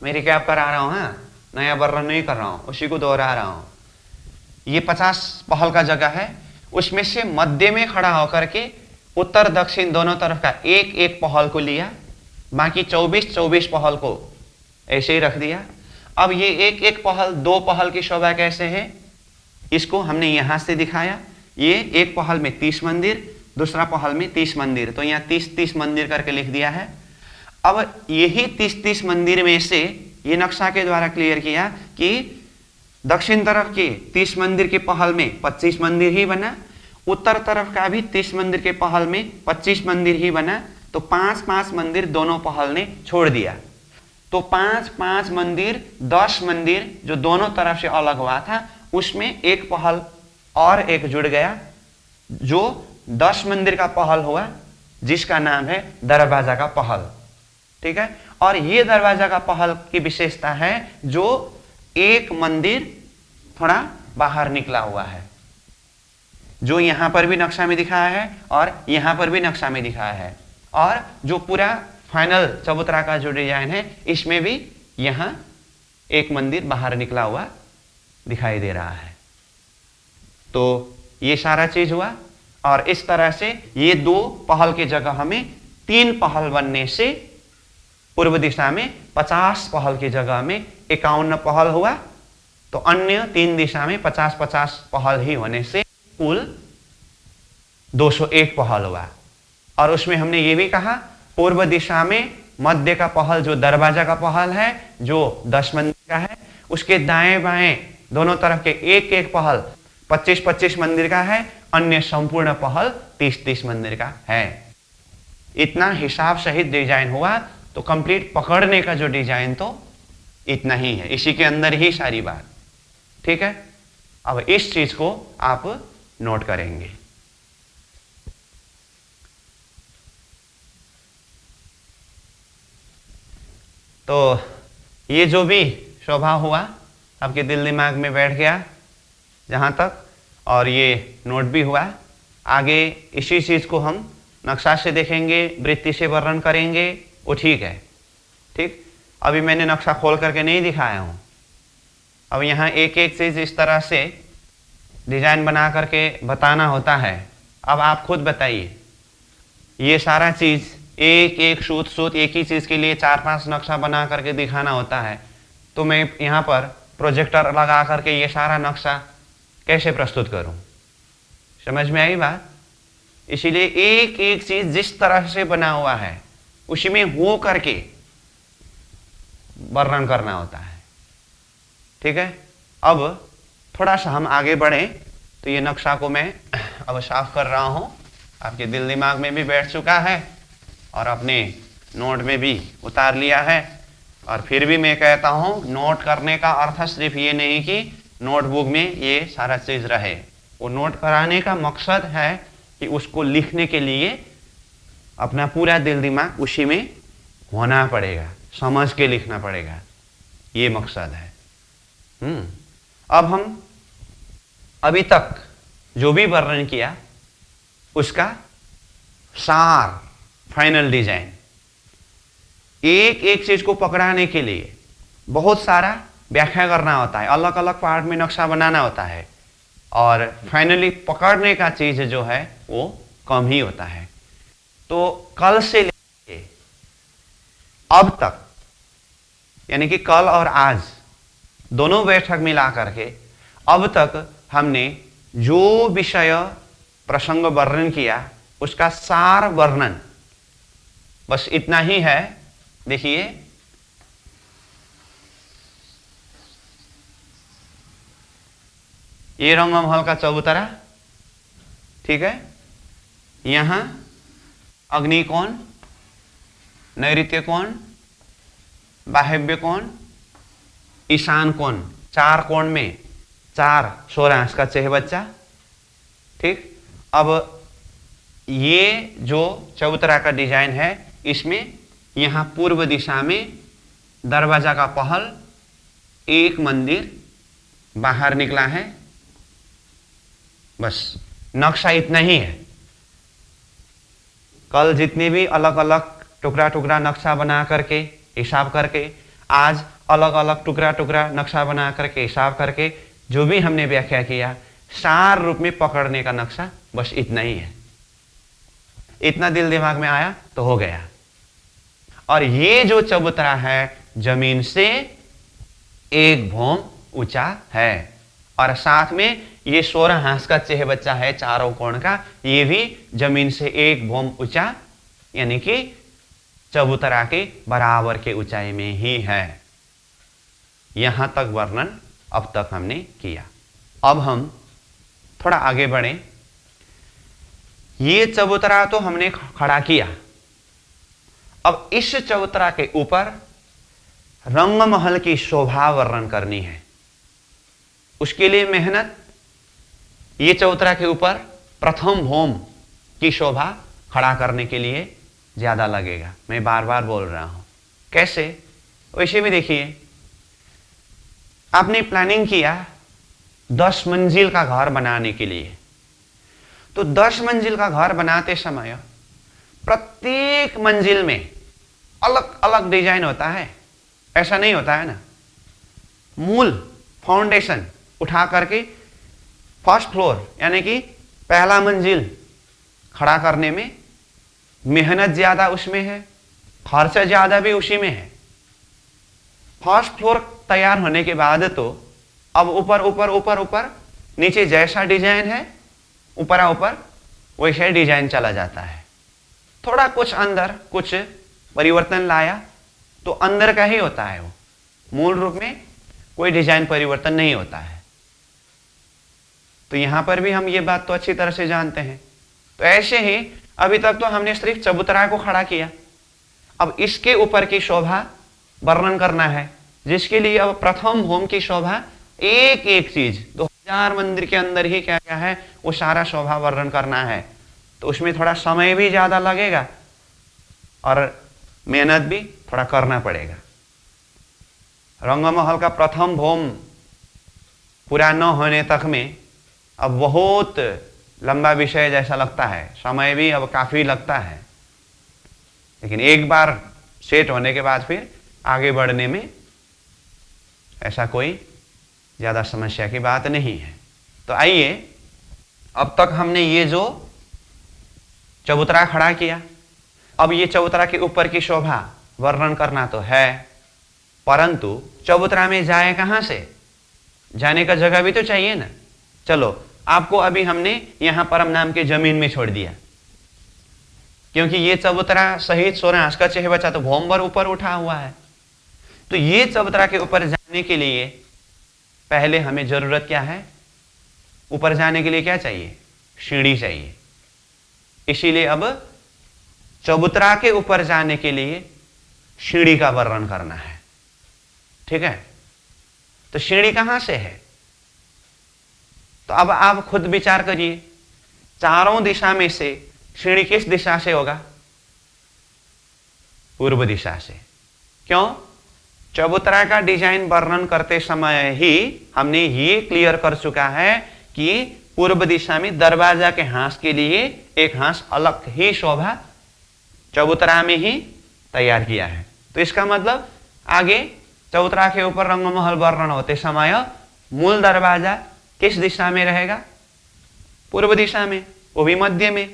मैं रिकैप करा रहा हूं, हाँ, नया वर्णन नहीं कर रहा हूं, उसी को दोहरा रहा हूं। ये 50 पहल का जगह है, उसमें से मध्य में खड़ा होकर के उत्तर दक्षिण दोनों तरफ का एक एक पहल को लिया, बाकी 24 पहल को ऐसे ही रख दिया। अब ये एक एक पहल, दो पहल की शोभा कैसे है, इसको हमने यहां से दिखाया। ये एक पहल में 30 मंदिर, दूसरा पहल में 30 मंदिर, तो यहाँ 30-30 मंदिर करके लिख दिया है। अब यही 30-30 मंदिर में से ये नक्शा के द्वारा क्लियर किया कि दक्षिण तरफ के 30 मंदिर के पहल में 25 मंदिर ही बना, उत्तर तरफ का भी 30 मंदिर के पहल में 25 मंदिर ही बना, तो 5-5 मंदिर दोनों पहल ने छोड़ दिया। तो 5-5 मंदिर 10 मंदिर जो दोनों तरफ से अलग हुआ था, उसमें एक पहल और एक जुड़ गया जो 10 मंदिर का पहल हुआ, जिसका नाम है दरवाजा का पहल। ठीक है, और ये दरवाजा का पहल की विशेषता है जो एक मंदिर थोड़ा बाहर निकला हुआ है, जो यहां पर भी नक्शा में दिखाया है और यहां पर भी नक्शा में दिखाया है, और जो पूरा फाइनल चबूतरा का जो डिजाइन है इसमें भी यहां एक मंदिर बाहर निकला हुआ दिखाई दे रहा है। तो ये सारा चीज हुआ, और इस तरह से ये 2 पहल की जगह हमें 3 पहल बनने से पूर्व दिशा में 50 पहल की जगह में 51 पहल हुआ। तो अन्य 3 दिशा में 50-50 पहल ही होने से कुल 201 पहल हुआ। और उसमें हमने ये भी कहा पूर्व दिशा में मध्य का पहल जो दरवाजा का पहल है जो 10 मंदिर का है, उसके दाएं बाएं दोनों तरफ के एक एक पहल 25-25 मंदिर का है, अन्य संपूर्ण पहल 30-30 मंदिर का है। इतना हिसाब सहित डिजाइन हुआ, तो कंप्लीट पकड़ने का जो डिजाइन तो इतना ही है, इसी के अंदर ही सारी बात। ठीक है, अब इस चीज को आप नोट करेंगे। तो ये जो भी शोभा हुआ आपके दिल दिमाग में बैठ गया जहां तक, और ये नोट भी हुआ। आगे इसी चीज को हम नक्शा से देखेंगे, वृत्ति से वर्णन करेंगे, वो ठीक है। ठीक, अभी मैंने नक्शा खोल करके नहीं दिखाया हूं। अब यहाँ एक एक चीज इस तरह से डिजाइन बना करके बताना होता है। अब आप खुद बताइए, ये सारा चीज एक एक सूत एक ही चीज के लिए 4-5 नक्शा बना करके दिखाना होता है, तो मैं यहाँ पर प्रोजेक्टर लगा करके ये सारा नक्शा कैसे प्रस्तुत करूं? समझ में आई बात? इसीलिए एक एक चीज जिस तरह से बना हुआ है उसी में हो करके वर्णन करना होता है। ठीक है, अब थोड़ा सा हम आगे बढ़े, तो ये नक्शा को मैं अब साफ कर रहा हूं, आपके दिल दिमाग में भी बैठ चुका है और अपने नोट में भी उतार लिया है। और फिर भी मैं कहता हूं, नोट करने का अर्थ सिर्फ ये नहीं कि नोटबुक में ये सारा चीज रहे, वो नोट कराने का मकसद है कि उसको लिखने के लिए अपना पूरा दिल दिमाग उसी में होना पड़ेगा, समझ के लिखना पड़ेगा, ये मकसद है। अब हम अभी तक जो भी वर्णन किया उसका सार, फाइनल डिजाइन, एक एक चीज को पकड़ाने के लिए बहुत सारा व्याख्या करना होता है, अलग अलग पार्ट में नक्शा बनाना होता है, और फाइनली पकड़ने का चीज जो है वो कम ही होता है। तो कल से लेके अब तक, यानी कि कल और आज दोनों बैठक मिला करके अब तक हमने जो विषय प्रसंग वर्णन किया उसका सार वर्णन बस इतना ही है। देखिए, ये रंगमहल का चबूतरा, ठीक है, यहां अग्नि कोण, नैऋत्य कोण, वायव्य कोण, ईशान कोण, 4 कोण में 4 सोरांश का चेहबच्चा। ठीक, अब ये जो चबूतरा का डिजाइन है इसमें यहां पूर्व दिशा में दरवाजा का पहल एक मंदिर बाहर निकला है, बस नक्शा इतना ही है। कल जितने भी अलग अलग टुकड़ा टुकड़ा नक्शा बना करके हिसाब करके, आज अलग अलग टुकड़ा टुकड़ा नक्शा बना करके हिसाब करके जो भी हमने व्याख्या किया, सार रूप में पकड़ने का नक्शा बस इतना ही है। इतना दिल दिमाग में आया तो हो गया। और ये जो चबूतरा है जमीन से 1 भौम ऊंचा है, और साथ में ये 16 हाथ का चेहबच्चा है चारों कोण का, ये भी जमीन से 1 भौम ऊंचा, यानी कि चबूतरा के बराबर के ऊंचाई में ही है। यहां तक वर्णन अब तक हमने किया। अब हम थोड़ा आगे बढ़े। ये चबूतरा तो हमने खड़ा किया, अब इस चबूतरा के ऊपर रंगमहल की शोभा वर्णन करनी है। उसके लिए मेहनत, ये चबूतरा के ऊपर प्रथम भौम की शोभा खड़ा करने के लिए ज्यादा लगेगा। मैं बार बार बोल रहा हूं। कैसे? वैसे भी देखिए, आपने प्लानिंग किया 10 मंजिल का घर बनाने के लिए, तो 10 मंजिल का घर बनाते समय प्रत्येक मंजिल में अलग अलग डिजाइन होता है, ऐसा नहीं होता है ना। मूल फाउंडेशन उठा करके फर्स्ट फ्लोर यानी कि पहला मंजिल खड़ा करने में मेहनत ज्यादा उसमें है, खर्चा ज्यादा भी उसी में है। फर्स्ट फ्लोर तैयार होने के बाद तो अब ऊपर ऊपर ऊपर ऊपर नीचे जैसा डिजाइन है ऊपर ऊपर वैसे डिजाइन चला जाता है। थोड़ा कुछ अंदर कुछ परिवर्तन लाया तो अंदर का ही होता है, वो मूल रूप में कोई डिजाइन परिवर्तन नहीं होता है। तो यहां पर भी हम ये बात तो अच्छी तरह से जानते हैं। तो ऐसे ही अभी तक तो हमने सिर्फ चबूतरा को खड़ा किया, अब इसके ऊपर की शोभा वर्णन करना है, जिसके लिए अब प्रथम होम की शोभा एक एक चीज 2000 मंदिर के अंदर ही क्या क्या है वो सारा शोभा वर्णन करना है। तो उसमें थोड़ा समय भी ज्यादा लगेगा और मेहनत भी थोड़ा करना पड़ेगा। रंगमहल का प्रथम भौम पूरा न होने तक में अब बहुत लंबा विषय जैसा लगता है, समय भी अब काफी लगता है, लेकिन एक बार सेट होने के बाद फिर आगे बढ़ने में ऐसा कोई ज्यादा समस्या की बात नहीं है। तो आइए, अब तक हमने ये जो चबूतरा खड़ा किया, अब ये चबूतरा के ऊपर की शोभा वर्णन करना तो है, परंतु चबूतरा में जाए कहां से? जाने का जगह भी तो चाहिए ना। चलो, आपको अभी हमने यहां परम नाम के जमीन में छोड़ दिया, क्योंकि ये चबूतरा सहित 16 का चेह बचा तो भौमवर ऊपर उठा हुआ है। तो ये चबूतरा के ऊपर जाने के लिए पहले हमें जरूरत क्या है? ऊपर जाने के लिए क्या चाहिए? सीढ़ी चाहिए। इसीलिए अब चबूतरा के ऊपर जाने के लिए सीढ़ी का वर्णन करना है। ठीक है? तो सीढ़ी कहां से है? तो अब आप खुद विचार करिए, चारों दिशा में से सीढ़ी किस दिशा से होगा? पूर्व दिशा से। क्यों? चबूतरा का डिजाइन वर्णन करते समय ही हमने ये क्लियर कर चुका है कि पूर्व दिशा में दरवाजा के हांस के लिए एक हांस अलग ही शोभा चबूतरा में ही तैयार किया है। तो इसका मतलब आगे चबूतरा के ऊपर रंगमहल वर्णन होते समय मूल दरवाजा किस दिशा में रहेगा? पूर्व दिशा में, वो भी मध्य में।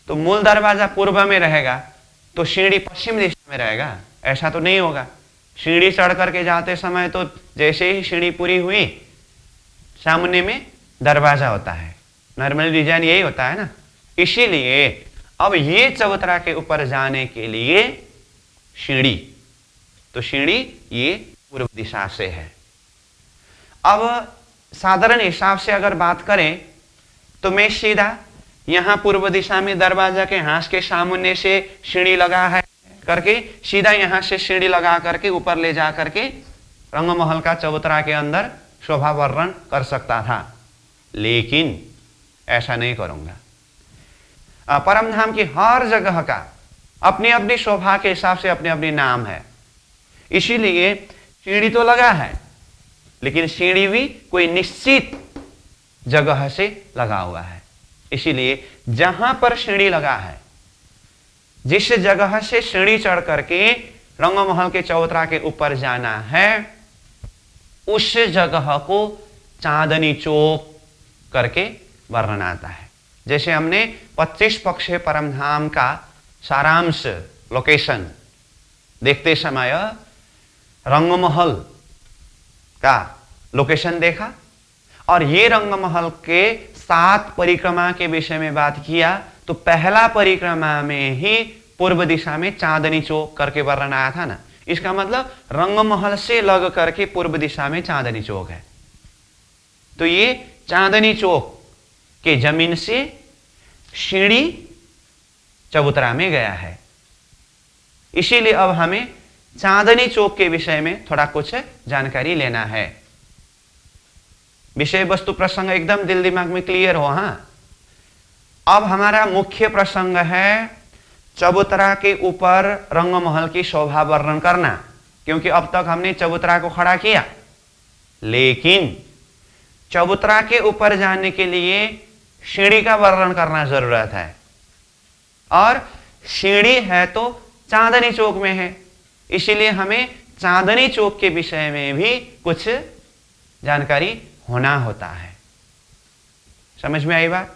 तो मूल दरवाजा पूर्व में रहेगा तो सीढ़ी पश्चिम दिशा में रहेगा? ऐसा तो नहीं होगा। सीढ़ी चढ़ करके जाते समय तो जैसे ही सीढ़ी पूरी हुई सामने में दरवाजा होता है, नॉर्मल डिजाइन यही होता है ना। इसीलिए अब ये चबूतरा के ऊपर जाने के लिए सीढ़ी, तो सीढ़ी ये पूर्व दिशा से है। अब साधारण हिसाब से अगर बात करें तो मैं सीधा यहां पूर्व दिशा में दरवाजा के हांस के सामने से सीढ़ी लगा है करके सीधा यहां से सीढ़ी लगा करके ऊपर ले जा करके रंगमहल का चबूतरा के अंदर शोभा वर्णन कर सकता था, लेकिन ऐसा नहीं करूंगा। परमधाम की हर जगह का अपनी अपनी शोभा के हिसाब से अपने अपने नाम है। इसीलिए सीढ़ी तो लगा है, लेकिन सीढ़ी भी कोई निश्चित जगह से लगा हुआ है। इसीलिए जहां पर सीढ़ी लगा है, जिस जगह से सीढ़ी चढ़ करके रंगमहल के चबूतरा के ऊपर जाना है, उस जगह को चांदनी चौक करके वर्णन आता है। जैसे हमने 25 पक्षे परमधाम का सारांश लोकेशन देखते समय रंगमहल का लोकेशन देखा और ये रंगमहल के 7 परिक्रमा के विषय में बात किया, तो पहला परिक्रमा में ही पूर्व दिशा में चांदनी चौक करके वर्णन आया था ना। इसका मतलब रंगमहल से लग करके पूर्व दिशा में चांदनी चौक है। तो ये चांदनी चौक के जमीन से सीढ़ी चबूतरा में गया है। इसीलिए अब हमें चांदनी चौक के विषय में थोड़ा कुछ जानकारी लेना है। विषय वस्तु प्रसंग एकदम दिल दिमाग में क्लियर हो। हाँ, अब हमारा मुख्य प्रसंग है चबूतरा के ऊपर रंगमहल की शोभा वर्णन करना, क्योंकि अब तक हमने चबूतरा को खड़ा किया, लेकिन चबूतरा के ऊपर जाने के लिए सीढ़ी का वर्णन करना जरूरत है, और सीढ़ी है तो चांदनी चौक में है, इसीलिए हमें चांदनी चौक के विषय में भी कुछ जानकारी होना होता है। समझ में आई बात?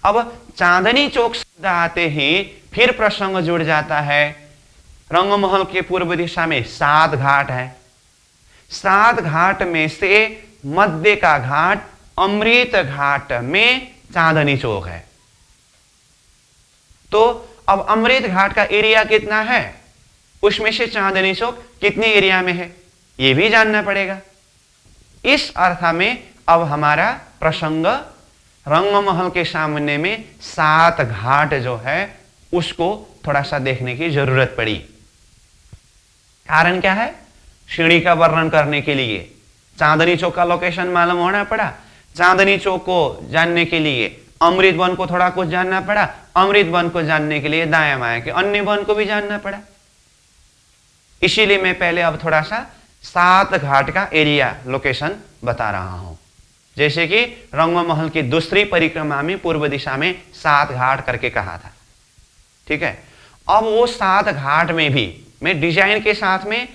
अब चांदनी चौक शब्द आते ही फिर प्रसंग जुड़ जाता है। रंगमहल के पूर्व दिशा में 7 घाट है। 7 घाट में से मध्य का घाट अमृत घाट में चांदनी चौक है। तो अब अमृत घाट का एरिया कितना है, उसमें से चांदनी चौक कितने एरिया में है, यह भी जानना पड़ेगा। इस अर्थ में अब हमारा प्रसंग रंगमहल के सामने में 7 घाट जो है उसको थोड़ा सा देखने की जरूरत पड़ी। कारण क्या है? सीढ़ी का वर्णन करने के लिए चांदनी चौक का लोकेशन मालूम होना पड़ा। चांदनी चौक को जानने के लिए अमृत वन को थोड़ा कुछ जानना पड़ा। अमृत वन को जानने के लिए दाया माया के अन्य वन को भी जानना पड़ा। इसीलिए मैं पहले अब थोड़ा सा 7 घाट का एरिया लोकेशन बता रहा हूं। जैसे कि रंगमहल की दूसरी परिक्रमा में पूर्व दिशा में 7 घाट करके कहा था। ठीक है, अब वो 7 घाट में भी मैं डिजाइन के साथ में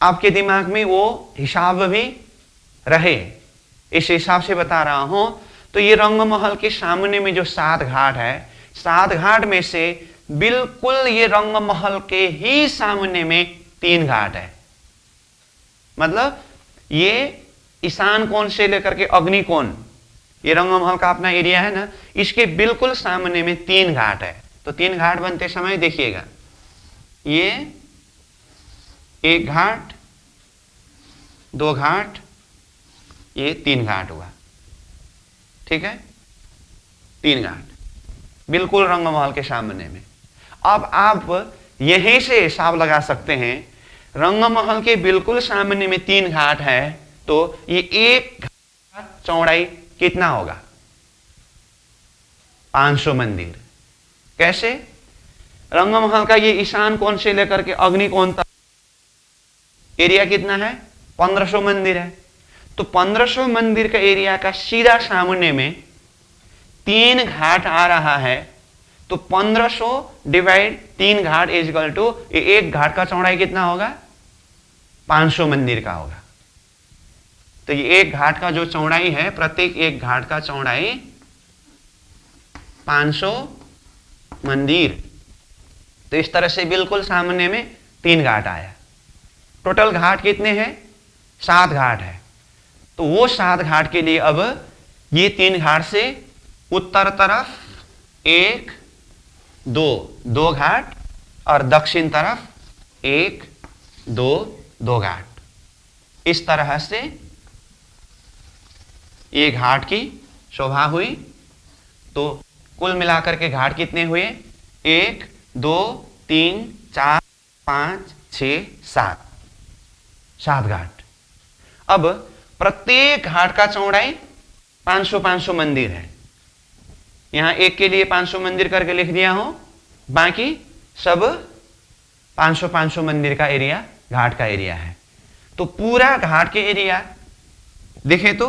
आपके दिमाग में वो हिसाब भी रहे, इस हिसाब से बता रहा हूं। तो ये रंगमहल के सामने में जो 7 घाट है, 7 घाट में से बिल्कुल ये रंगमहल के ही सामने में 3 घाट है। मतलब ये ईशान कोण से लेकर के अग्नि कोण, ये रंगमहल का अपना एरिया है ना, इसके बिल्कुल सामने में 3 घाट है। तो 3 घाट बनते समय देखिएगा, ये 1 घाट, 2 घाट, ये 3 घाट हुआ। ठीक है, 3 घाट बिल्कुल रंगमहल के सामने में। अब आप यहीं से हिसाब लगा सकते हैं, रंगमहल के बिल्कुल सामने में 3 घाट है, तो ये 1 घाट का चौड़ाई कितना होगा? 500 मंदिर। कैसे? रंगमहल का ये ईशान कोण से लेकर के अग्नि कोण तक एरिया कितना है? 1500 मंदिर है। तो 1500 मंदिर का एरिया का सीधा सामने में 3 घाट आ रहा है। तो 1500 डिवाइड 3 घाट इज इक्वल टू 1 घाट का चौड़ाई कितना होगा? 500 मंदिर का होगा। तो ये 1 घाट का जो चौड़ाई है, प्रत्येक 1 घाट का चौड़ाई 500 मंदिर। तो इस तरह से बिल्कुल सामने में 3 घाट आया। टोटल घाट कितने हैं? 7 घाट है। तो वो 7 घाट के लिए अब ये 3 घाट से उत्तर तरफ 1, 2 घाट, और दक्षिण तरफ 1, 2 घाट। इस तरह से ये घाट की शोभा हुई। तो कुल मिलाकर के घाट कितने हुए? 1, 2, 3, 4, 5, 6, 7 घाट। अब प्रत्येक घाट का चौड़ाई 500 मंदिर है। यहां एक के लिए 500 मंदिर करके लिख दिया हो, बाकी सब 500 मंदिर का एरिया घाट का एरिया है। तो पूरा घाट के एरिया देखें तो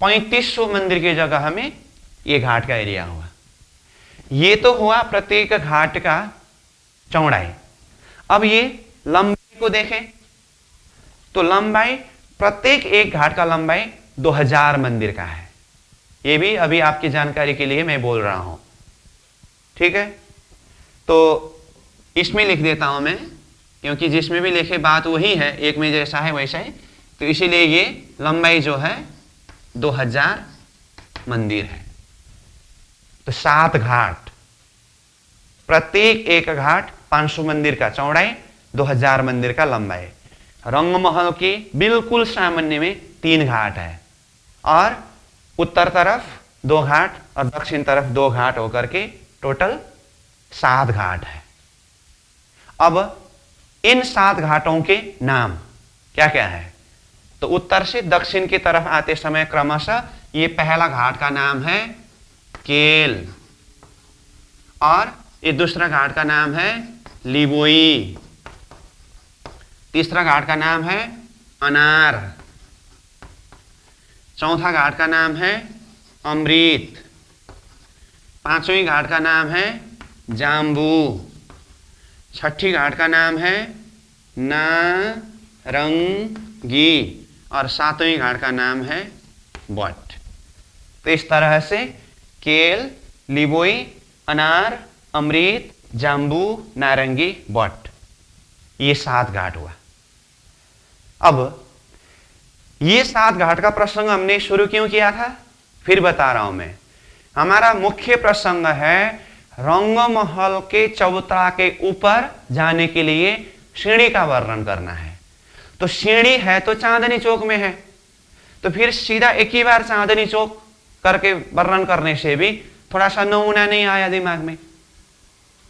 3500 मंदिर की जगह हमें ये घाट का एरिया हुआ। ये तो हुआ प्रत्येक घाट का चौड़ाई। अब ये लंबाई को देखें तो लंबाई, प्रत्येक 1 घाट का लंबाई 2000 मंदिर का है। ये भी अभी आपकी जानकारी के लिए मैं बोल रहा हूं। ठीक है, तो इसमें लिख देता हूं मैं, क्योंकि जिसमें भी लिखे बात वही है, एक में जैसा है वैसा ही। तो इसीलिए ये लंबाई जो है 2000 मंदिर है। तो 7 घाट, प्रत्येक 1 घाट 500 मंदिर का चौड़ाई, 2000 मंदिर का लंबाई। रंगमहल के बिल्कुल सामने में 3 घाट है। और उत्तर तरफ 2 घाट और दक्षिण तरफ 2 घाट होकर के टोटल 7 घाट है। अब इन 7 घाटों के नाम क्या क्या है? तो उत्तर से दक्षिण की तरफ आते समय क्रमशः ये पहला घाट का नाम है केल और ये दूसरा घाट का नाम है लिबोई, तीसरा घाट का नाम है अनार, चौथा घाट का नाम है अमृत, पांचवी घाट का नाम है जाम्बू, छठी घाट का नाम है नारंगी और सातवीं घाट का नाम है बट। तो इस तरह से केल, लिबोई, अनार, अमृत, जाम्बू, नारंगी, बट, ये 7 घाट हुआ। अब ये 7 घाट का प्रसंग हमने शुरू क्यों किया था फिर बता रहा हूं मैं। हमारा मुख्य प्रसंग है रंगमहल के चबूतरा के ऊपर जाने के लिए सीढ़ी का वर्णन करना है। तो सीढ़ी है तो चांदनी चौक में है, तो फिर सीधा एक ही बार चांदनी चौक करके वर्णन करने से भी थोड़ा सा नमूना नहीं आया दिमाग में।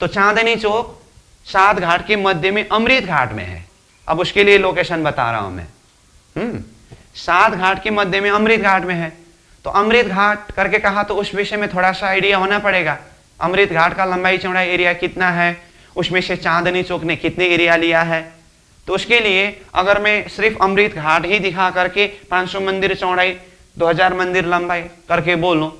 तो चांदनी चौक 7 घाट के मध्य में अमृत घाट में है। अब उसके लिए लोकेशन बता रहा हूं मैं। 7 घाट के मध्य में अमृत घाट में है, तो अमृत घाट करके कहा तो उस विषय में थोड़ा सा आइडिया होना पड़ेगा। अमृत घाट का लंबाई चौड़ाई एरिया कितना है, उसमें से चांदनी चौक ने कितने एरिया लिया है। तो उसके लिए अगर मैं सिर्फ अमृत घाट ही दिखा करके 500 मंदिर चौड़ाई 2000 मंदिर लंबाई करके बोलूं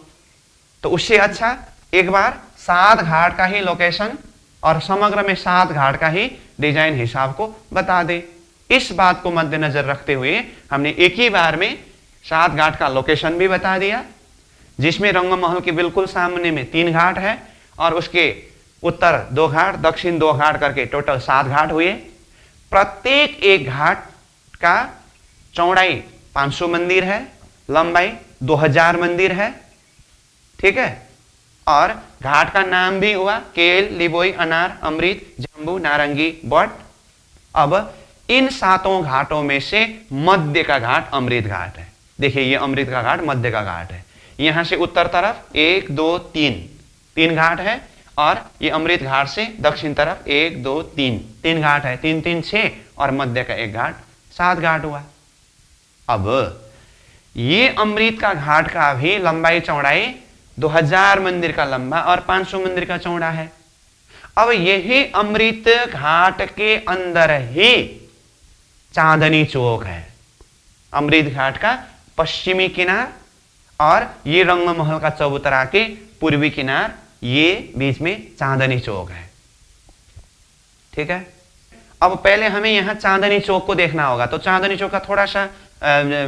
तो उससे अच्छा एक बार 7 घाट का ही लोकेशन और समग्र में 7 घाट का ही डिजाइन हिसाब को बता दे। इस बात को मद्देनजर रखते हुए हमने एक ही बार में 7 घाट का लोकेशन भी बता दिया, जिसमें रंगमहल के बिल्कुल सामने में 3 घाट है और उसके उत्तर 2 घाट, दक्षिण 2 घाट करके टोटल 7 घाट हुए। प्रत्येक एक घाट का चौड़ाई 500 मंदिर है, लंबाई 2000 मंदिर है, ठीक है। और घाट का नाम भी हुआ केल, लिबोई, अनार, अमृत, जाम्बू, नारंगी, बट। अब इन 7 घाटों में से मध्य का घाट अमृत घाट है। देखिए ये अमृत का घाट मध्य का घाट है। यहां से उत्तर तरफ 1 2 3 घाट है और ये अमृत घाट से दक्षिण तरफ 1 2 3 घाट है। 3 3 6 और मध्य का एक घाट 7 घाट हुआ। अब ये अमृत का घाट का भी लंबाई चौड़ाई 2000 मंदिर का लंबा और 500 मंदिर का चौड़ा है। अब यही अमृत घाट के अंदर ही चांदनी चौक है, अमृत घाट का पश्चिमी किनार और ये रंगमहल का चबूतरा के पूर्वी किनार, ये बीच में चांदनी चौक है, ठीक है। अब पहले हमें यहां चांदनी चौक को देखना होगा। तो चांदनी चौक का थोड़ा सा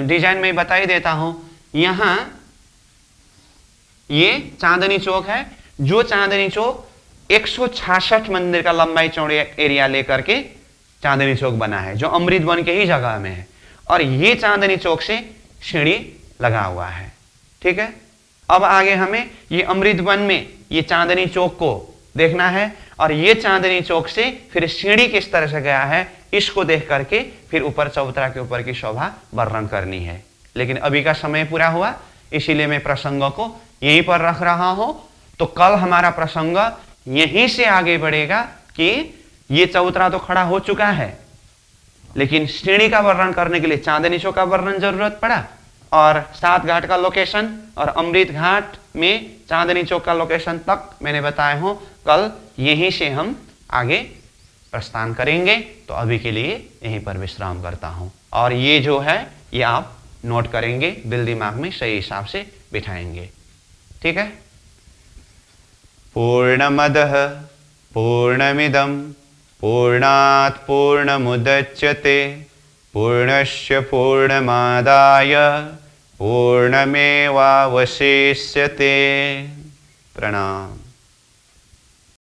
डिजाइन में बता ही देता हूं। यहां ये चांदनी चौक है, जो चांदनी चौक 166 मंदिर का लंबाई चौड़े एरिया लेकर के चांदनी चौक बना है, जो अमृत वन के ही जगह में है। और ये चांदनी चौक से सीढ़ी लगा हुआ है, ठीक है। अब आगे हमें ये अमृत वन में ये चांदनी चौक को देखना है और ये चांदनी चौक से फिर सीढ़ी किस तरह से गया है इसको देख करके फिर ऊपर चबूतरा के ऊपर की शोभा वर्णन करनी है। लेकिन अभी का समय पूरा हुआ, इसीलिए मैं प्रसंगों को यहीं पर रख रहा हूं। तो कल हमारा प्रसंग यहीं से आगे बढ़ेगा कि ये चबूतरा तो खड़ा हो चुका है, लेकिन सीढ़ी का वर्णन करने के लिए चांदनी चौक का वर्णन जरूरत पड़ा और 7 घाट का लोकेशन और अमृत घाट में चांदनी चौक का लोकेशन तक मैंने बताया हूं। कल यहीं से हम आगे प्रस्थान करेंगे। तो अभी के लिए यहीं पर विश्राम करता हूं और ये जो है ये आप नोट करेंगे, दिल दिमाग में सही हिसाब से बिठाएंगे, ठीक है। पूर्णमदः पूर्णमिदं पूर्णात् पूर्णमुदच्यते पूर्णस्य पूर्णमादाय पूर्णमेवावशिष्यते। प्रणाम।